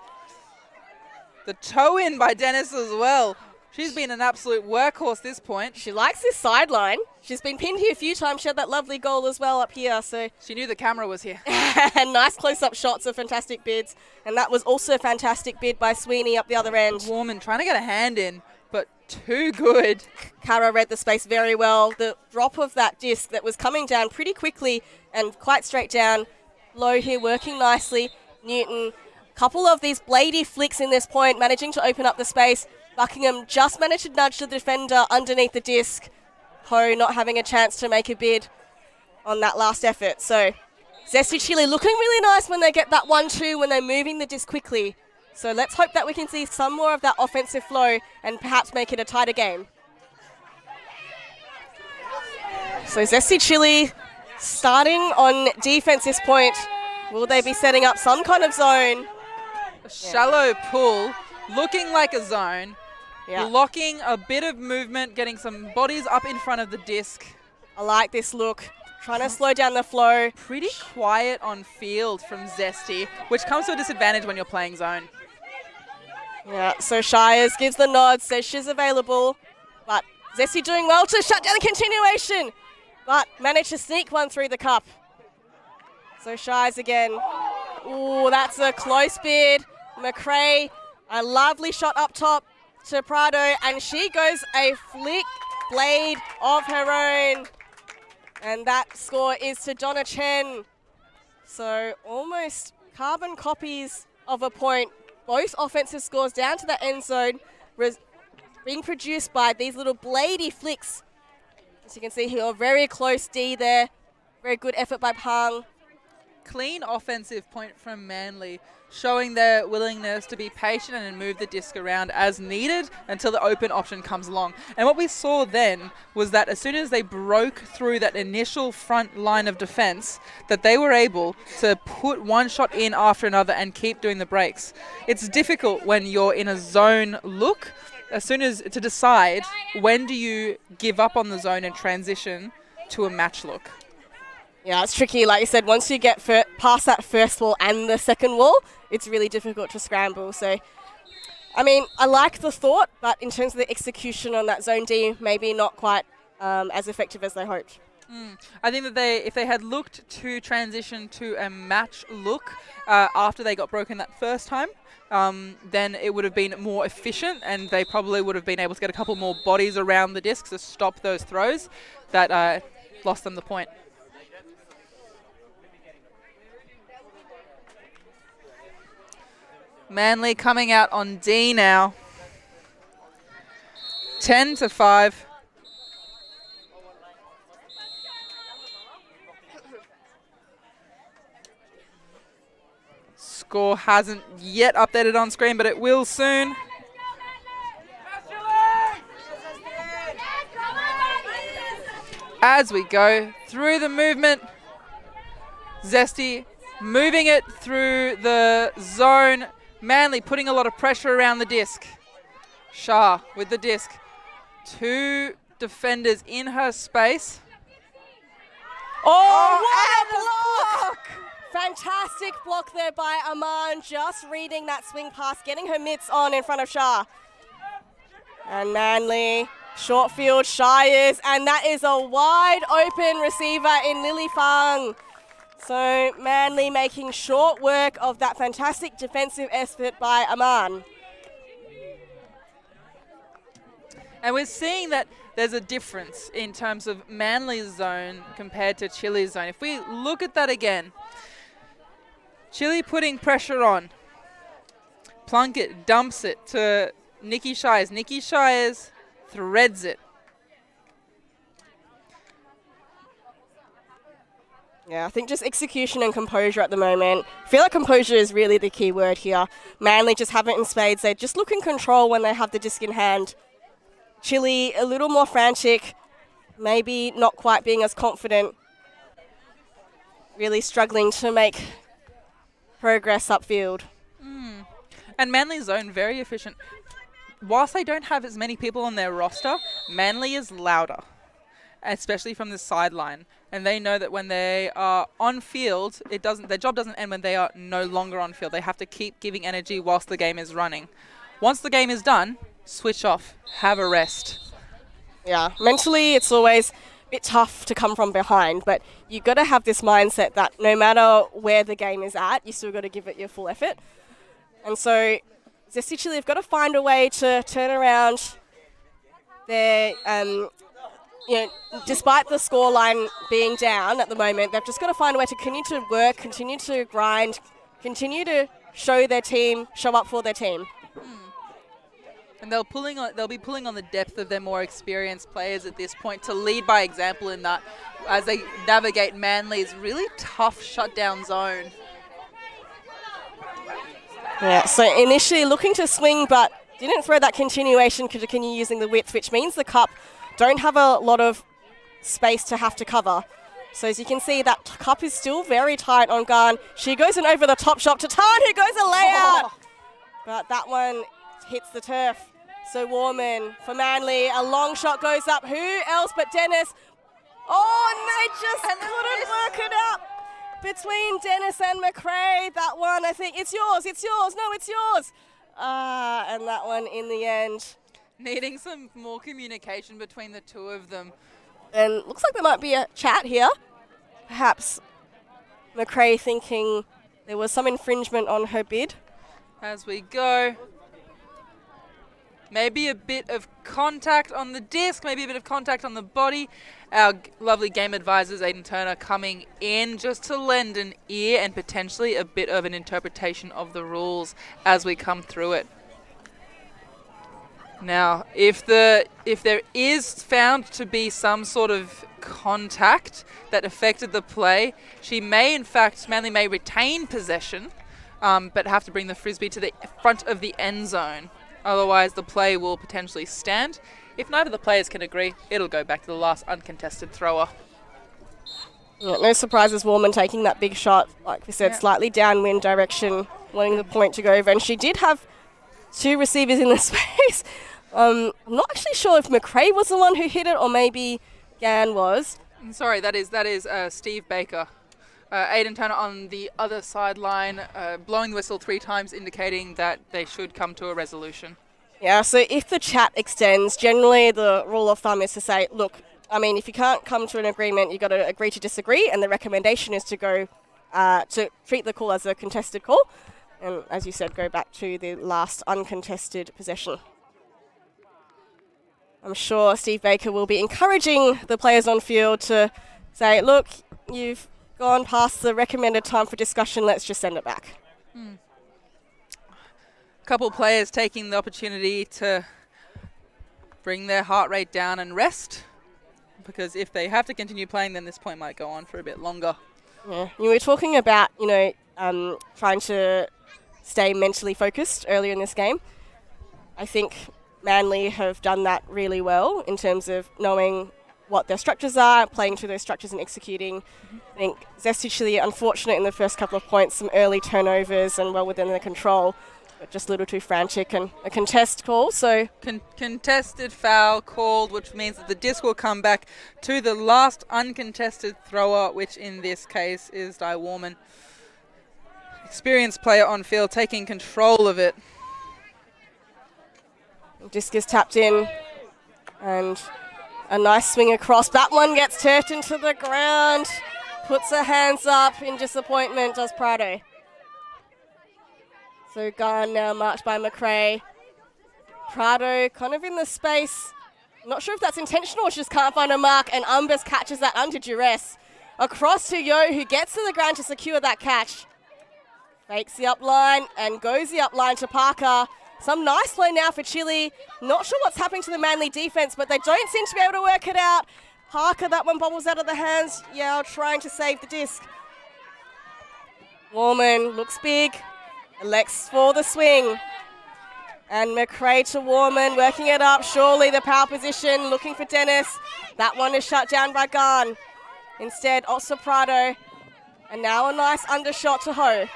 The toe in by Dennis as well. She's been an absolute workhorse this point. She likes this sideline. She's been pinned here a few times. She had that lovely goal as well up here. So she knew the camera was here. And nice close-up shots of fantastic bids. And that was also a fantastic bid by Sweeney up the other end. Warman trying to get a hand in, but too good. Cara read the space very well. The drop of that disc that was coming down pretty quickly and quite straight down. Low here working nicely. Newton, couple of these bladey flicks in this point, managing to open up the space. Buckingham just managed to nudge the defender underneath the disc. Ho not having a chance to make a bid on that last effort. So Zesty Chili looking really nice when they get that 1-2 when they're moving the disc quickly. So let's hope that we can see some more of that offensive flow and perhaps make it a tighter game. So Zesty Chili starting on defense this point. Will they be setting up some kind of zone? A shallow pull, looking like a zone. Yeah. Blocking a bit of movement, getting some bodies up in front of the disc. I like this look. Trying to slow down the flow. Pretty quiet on field from Zesty, which comes to a disadvantage when you're playing zone. Yeah, so Shires gives the nod, says she's available. But Zesty doing well to shut down the continuation. But managed to sneak one through the cup. So Shires again. Ooh, that's a close bid. McRae, a lovely shot up top to Prado, and she goes a flick blade of her own. And that score is to Donna Chen. So almost carbon copies of a point. Both offensive scores down to the end zone, being produced by these little bladey flicks. As you can see here, very close D there. Very good effort by Pang. Clean offensive point from Manly, showing their willingness to be patient and move the disc around as needed until the open option comes along. And what we saw then was that as soon as they broke through that initial front line of defense, that they were able to put one shot in after another and keep doing the breaks. It's difficult when you're in a zone look, as soon as to decide when do you give up on the zone and transition to a match look. Yeah, it's tricky. Like you said, once you get past that first wall and the second wall, it's really difficult to scramble. So, I mean, I like the thought, but in terms of the execution on that zone D, maybe not quite as effective as they hoped. I think that if they had looked to transition to a match look after they got broken that first time, then it would have been more efficient, and they probably would have been able to get a couple more bodies around the discs to stop those throws that lost them the point. Manly coming out on D now. 10-5. Score hasn't yet updated on screen, but it will soon. As we go through the movement, Zesty moving it through the zone. Manly putting a lot of pressure around the disc. Shah with the disc. Two defenders in her space. Oh, what a block! Fantastic block there by Aman, just reading that swing pass, getting her mitts on in front of Shah. And Manly, short field, Shires, and that is a wide open receiver in Lily Fang. So Manly making short work of that fantastic defensive effort by Aman. And we're seeing that there's a difference in terms of Manly's zone compared to Chile's zone. If we look at that again, Chile putting pressure on. Plunkett dumps it to Nikki Shires. Nikki Shires threads it. Yeah, I think just execution and composure at the moment. I feel like composure is really the key word here. Manly just have it in spades. They just look in control when they have the disc in hand. Chile a little more frantic, maybe not quite being as confident. Really struggling to make progress upfield. And Manly's zone, very efficient. Whilst they don't have as many people on their roster, Manly is louder, especially from the sideline. And they know that when they are on field, their job doesn't end when they are no longer on field. They have to keep giving energy whilst the game is running. Once the game is done, switch off, have a rest. Yeah, mentally it's always a bit tough to come from behind, but you've got to have this mindset that no matter where the game is at, you still got to give it your full effort. And so Zesty Chile have got to find a way to turn around their, despite the scoreline being down at the moment, they've just got to find a way to continue to work, continue to grind, continue to show up for their team. And they'll be pulling on the depth of their more experienced players at this point to lead by example in that as they navigate Manly's really tough shutdown zone. Yeah, so initially looking to swing, but didn't throw that continuation to continue using the width, which means the cup don't have a lot of space to have to cover. So as you can see, that cup is still very tight on Garn. She goes in over the top shot to Tan, who goes a layout. But that one hits the turf. So Warman for Manly, a long shot goes up. Who else but Dennis? Oh, and they just couldn't work it out between Dennis and McRae. That one, I think, it's yours. No, it's yours. And that one in the end. Needing some more communication between the two of them. And looks like there might be a chat here. Perhaps McRae thinking there was some infringement on her bid. As we go. Maybe a bit of contact on the disc, maybe a bit of contact on the body. Our lovely game advisors, Aidan Turner, coming in just to lend an ear and potentially a bit of an interpretation of the rules as we come through it. Now, if there is found to be some sort of contact that affected the play, Manly may retain possession, but have to bring the Frisbee to the front of the end zone. Otherwise, the play will potentially stand. If neither of the players can agree, it'll go back to the last uncontested thrower. Yeah, no surprises, Warman taking that big shot, like we said, slightly downwind direction, wanting the point to go over. And she did have two receivers in the space. I'm not actually sure if McRae was the one who hit it or maybe Gan was. Sorry, that is Steve Baker. Aidan Turner on the other sideline, blowing the whistle 3 times, indicating that they should come to a resolution. Yeah, so if the chat extends, generally the rule of thumb is to say, look, I mean, if you can't come to an agreement, you've got to agree to disagree, and the recommendation is to go to treat the call as a contested call, and as you said, go back to the last uncontested possession. I'm sure Steve Baker will be encouraging the players on field to say, look, you've gone past the recommended time for discussion, let's just send it back. A couple players taking the opportunity to bring their heart rate down and rest, because if they have to continue playing, then this point might go on for a bit longer. Yeah, you were talking about, trying to stay mentally focused earlier in this game. I think Manly have done that really well in terms of knowing what their structures are, playing to those structures and executing. I think Zesty Chile, unfortunate in the first couple of points, some early turnovers and well within their control, but just a little too frantic, and a contest call. So contested foul called, which means that the disc will come back to the last uncontested thrower, which in this case is Di Warman. Experienced player on field, taking control of it. Disc is tapped in, and a nice swing across. That one gets turfed into the ground. Puts her hands up in disappointment, does Prado. So Garn now marked by McRae. Prado kind of in the space Not sure if that's intentional or she just can't find a mark, and Umbus catches that under duress. Across to Yo, who gets to the ground to secure that catch. Fakes the up line and goes the up line to Parker. Some nice play now for Chile. Not sure what's happening to the Manly defense, but they don't seem to be able to work it out. Parker, that one bobbles out of the hands. Yao trying to save the disc. Warman looks big, elects for the swing. And McRae to Warman, working it up. Surely the power position, looking for Dennis. That one is shut down by Garn. Instead, Otso Prado. And now a nice undershot to Ho.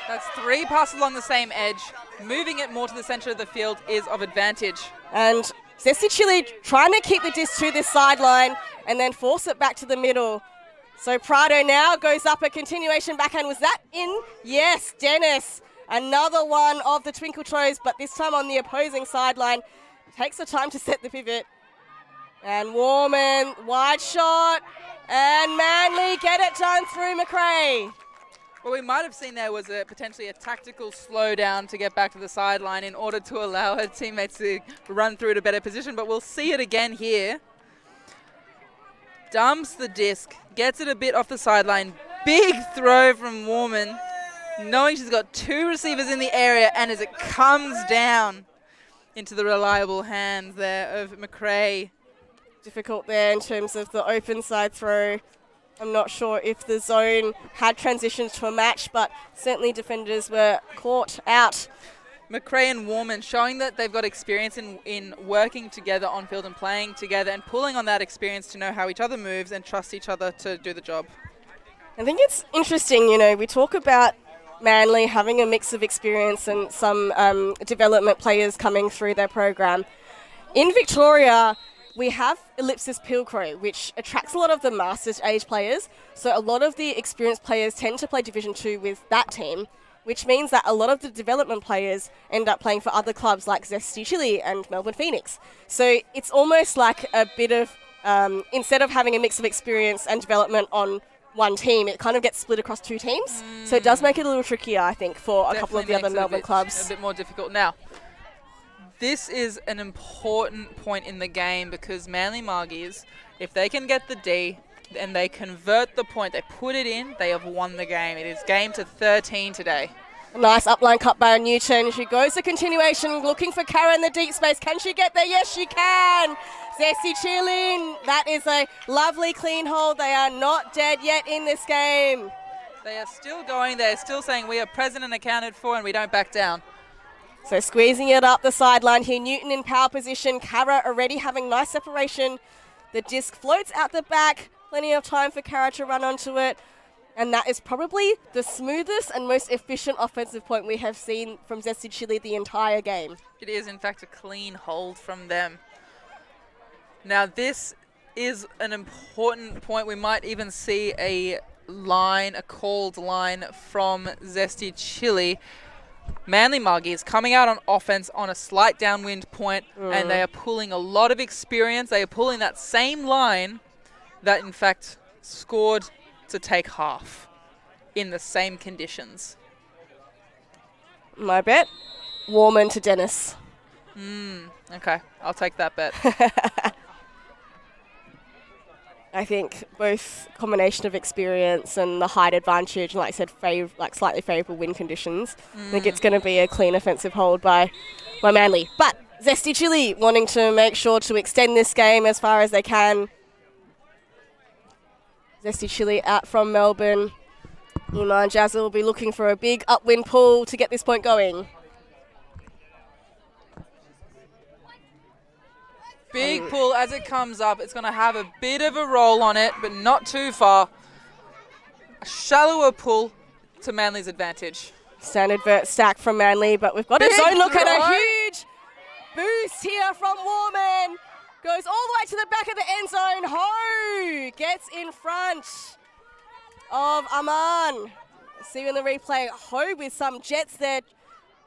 That's 3 passes along the same edge. Moving it more to the center of the field is of advantage. And Zesty Chile trying to keep the disc to this sideline and then force it back to the middle. So Prado now goes up a continuation backhand. Was that in? Yes, Dennis. Another one of the twinkle toes, but this time on the opposing sideline. Takes the time to set the pivot. And Warman, wide shot. And Manly get it done through McRae. What we might have seen there was potentially a tactical slowdown to get back to the sideline in order to allow her teammates to run through to better position, but we'll see it again here. Dumps the disc, gets it a bit off the sideline. Big throw from Warman, knowing she's got 2 receivers in the area, and as it comes down into the reliable hands there of McRae. Difficult there in terms of the open side throw. I'm not sure if the zone had transitioned to a match, but certainly defenders were caught out. McRae and Warman showing that they've got experience in working together on field and playing together and pulling on that experience to know how each other moves and trust each other to do the job. I think it's interesting, you know, we talk about Manly having a mix of experience and some development players coming through their program. In Victoria, we have Ellipsis Pilcrow, which attracts a lot of the Masters age players. So a lot of the experienced players tend to play Division 2 with that team, which means that a lot of the development players end up playing for other clubs like Zesty Chile and Melbourne Phoenix. So it's almost like a bit of, instead of having a mix of experience and development on one team, it kind of gets split across 2 teams. So it does make it a little trickier, I think, for a couple of the other Melbourne clubs. A bit more difficult. Now, this is an important point in the game because Manly Margies, if they can get the D and they convert the point, they put it in, they have won the game. It is game to 13 today. A nice upline cut by Newton. She goes to continuation, looking for Kara in the deep space. Can she get there? Yes, she can. Zesty Chilling. That is a lovely clean hold. They are not dead yet in this game. They are still going. They're still saying we are present and accounted for and we don't back down. So squeezing it up the sideline here. Newton in power position. Kara already having nice separation. The disc floats out the back. Plenty of time for Kara to run onto it. And that is probably the smoothest and most efficient offensive point we have seen from Zesty Chile the entire game. It is, in fact, a clean hold from them. Now, this is an important point. We might even see a called line from Zesty Chile. Manly Margies coming out on offense on a slight downwind point, and they are pulling a lot of experience. They are pulling that same line that, in fact, scored to take half in the same conditions. My bet, Warman to Dennis. Okay, I'll take that bet. I think both combination of experience and the height advantage, and like I said, slightly favourable wind conditions. I think it's going to be a clean offensive hold by Manly. But Zesty Chile wanting to make sure to extend this game as far as they can. Zesty Chile out from Melbourne. Iman Jazza will be looking for a big upwind pull to get this point going. Big pull as it comes up. It's going to have a bit of a roll on it, but not too far. A shallower pull to Manly's advantage. Standard vert stack from Manly, but we've got a zone look at a huge boost here from Warman. Goes all the way to the back of the end zone. Ho gets in front of Aman. See in the replay, Ho with some jets there.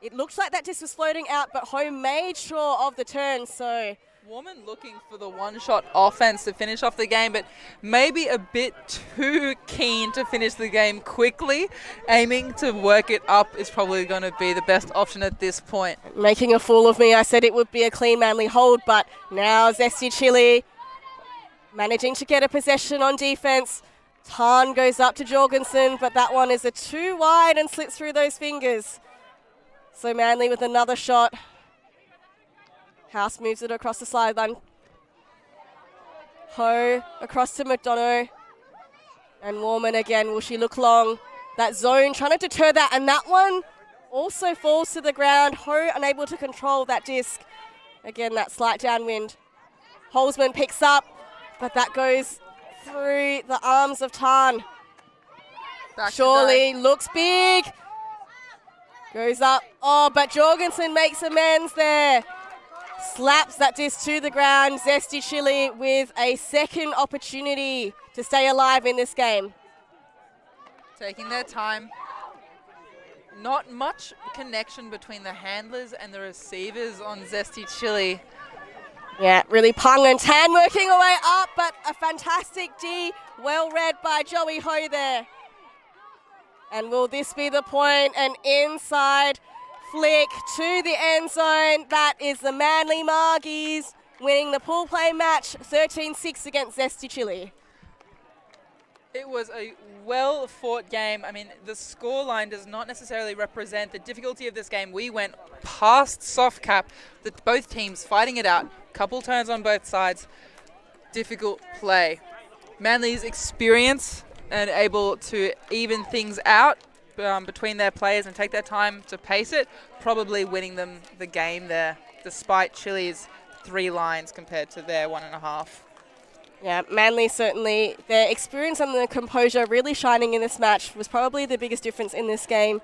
It looks like that disc was floating out, but Ho made sure of the turn, so Woman looking for the one-shot offense to finish off the game, but maybe a bit too keen to finish the game quickly. Aiming to work it up is probably going to be the best option at this point. Making a fool of me. I said it would be a clean Manly hold, but now Zesty Chili managing to get a possession on defense. Tan goes up to Jorgensen, but that one is a too wide and slips through those fingers. So Manly with another shot. House moves it across the sideline. Ho across to McDonough. And Warman again. Will she look long? That zone trying to deter that. And that one also falls to the ground. Ho unable to control that disc. Again, that slight downwind. Holzman picks up, but that goes through the arms of Tan. Surely looks big. Goes up. Oh, but Jorgensen makes amends there. Slaps that disc to the ground. Zesty Chili with a second opportunity to stay alive in this game. Taking their time. Not much connection between the handlers and the receivers on Zesty Chili. Yeah, really Pung and Tan working away up, but a fantastic D, well read by Joey Ho there. And will this be the point? An inside flick to the end zone. That is the Manly Margies winning the pool play match 13-6 against Zesty Chili. It was a well-fought game. I mean, the scoreline does not necessarily represent the difficulty of this game. We went past soft cap, both teams fighting it out. Couple turns on both sides. Difficult play. Manly's experience and able to even things out between their players and take their time to pace it, probably winning them the game there, despite Chili's 3 lines compared to their 1.5. Yeah, Manly certainly, their experience and their composure really shining in this match was probably the biggest difference in this game.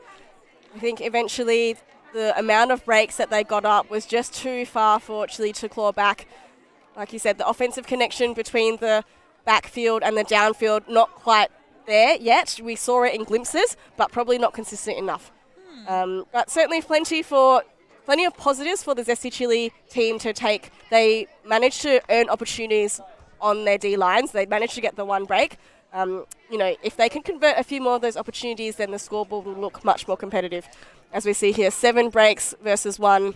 I think eventually the amount of breaks that they got up was just too far for Chile to claw back. Like you said, the offensive connection between the backfield and the downfield, not quite there yet. We saw it in glimpses, but probably not consistent enough. But certainly plenty of positives for the Zesty Chili team to take. They managed to earn opportunities on their D-lines. They managed to get the one break. If they can convert a few more of those opportunities, then the scoreboard will look much more competitive. As we see here, 7 breaks versus 1.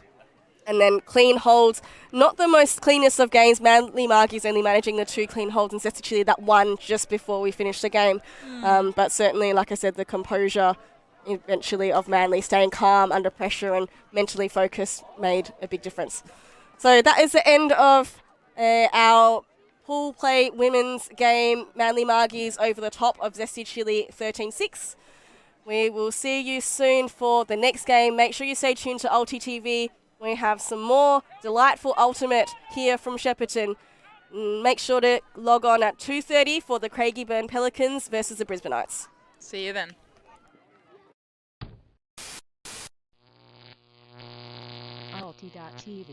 And then clean holds, not the most cleanest of games. Manly Margies only managing the 2 clean holds, and Zesty Chili that one just before we finished the game. But certainly, like I said, the composure eventually of Manly staying calm under pressure and mentally focused made a big difference. So that is the end of our pool play women's game. Manly Margies over the top of Zesty Chili 13-6. We will see you soon for the next game. Make sure you stay tuned to ULTI.TV. We have some more delightful ultimate here from Shepparton. Make sure to log on at 2:30 for the Craigieburn Pelicans versus the Brisbaneites. See you then. ULTI.TV.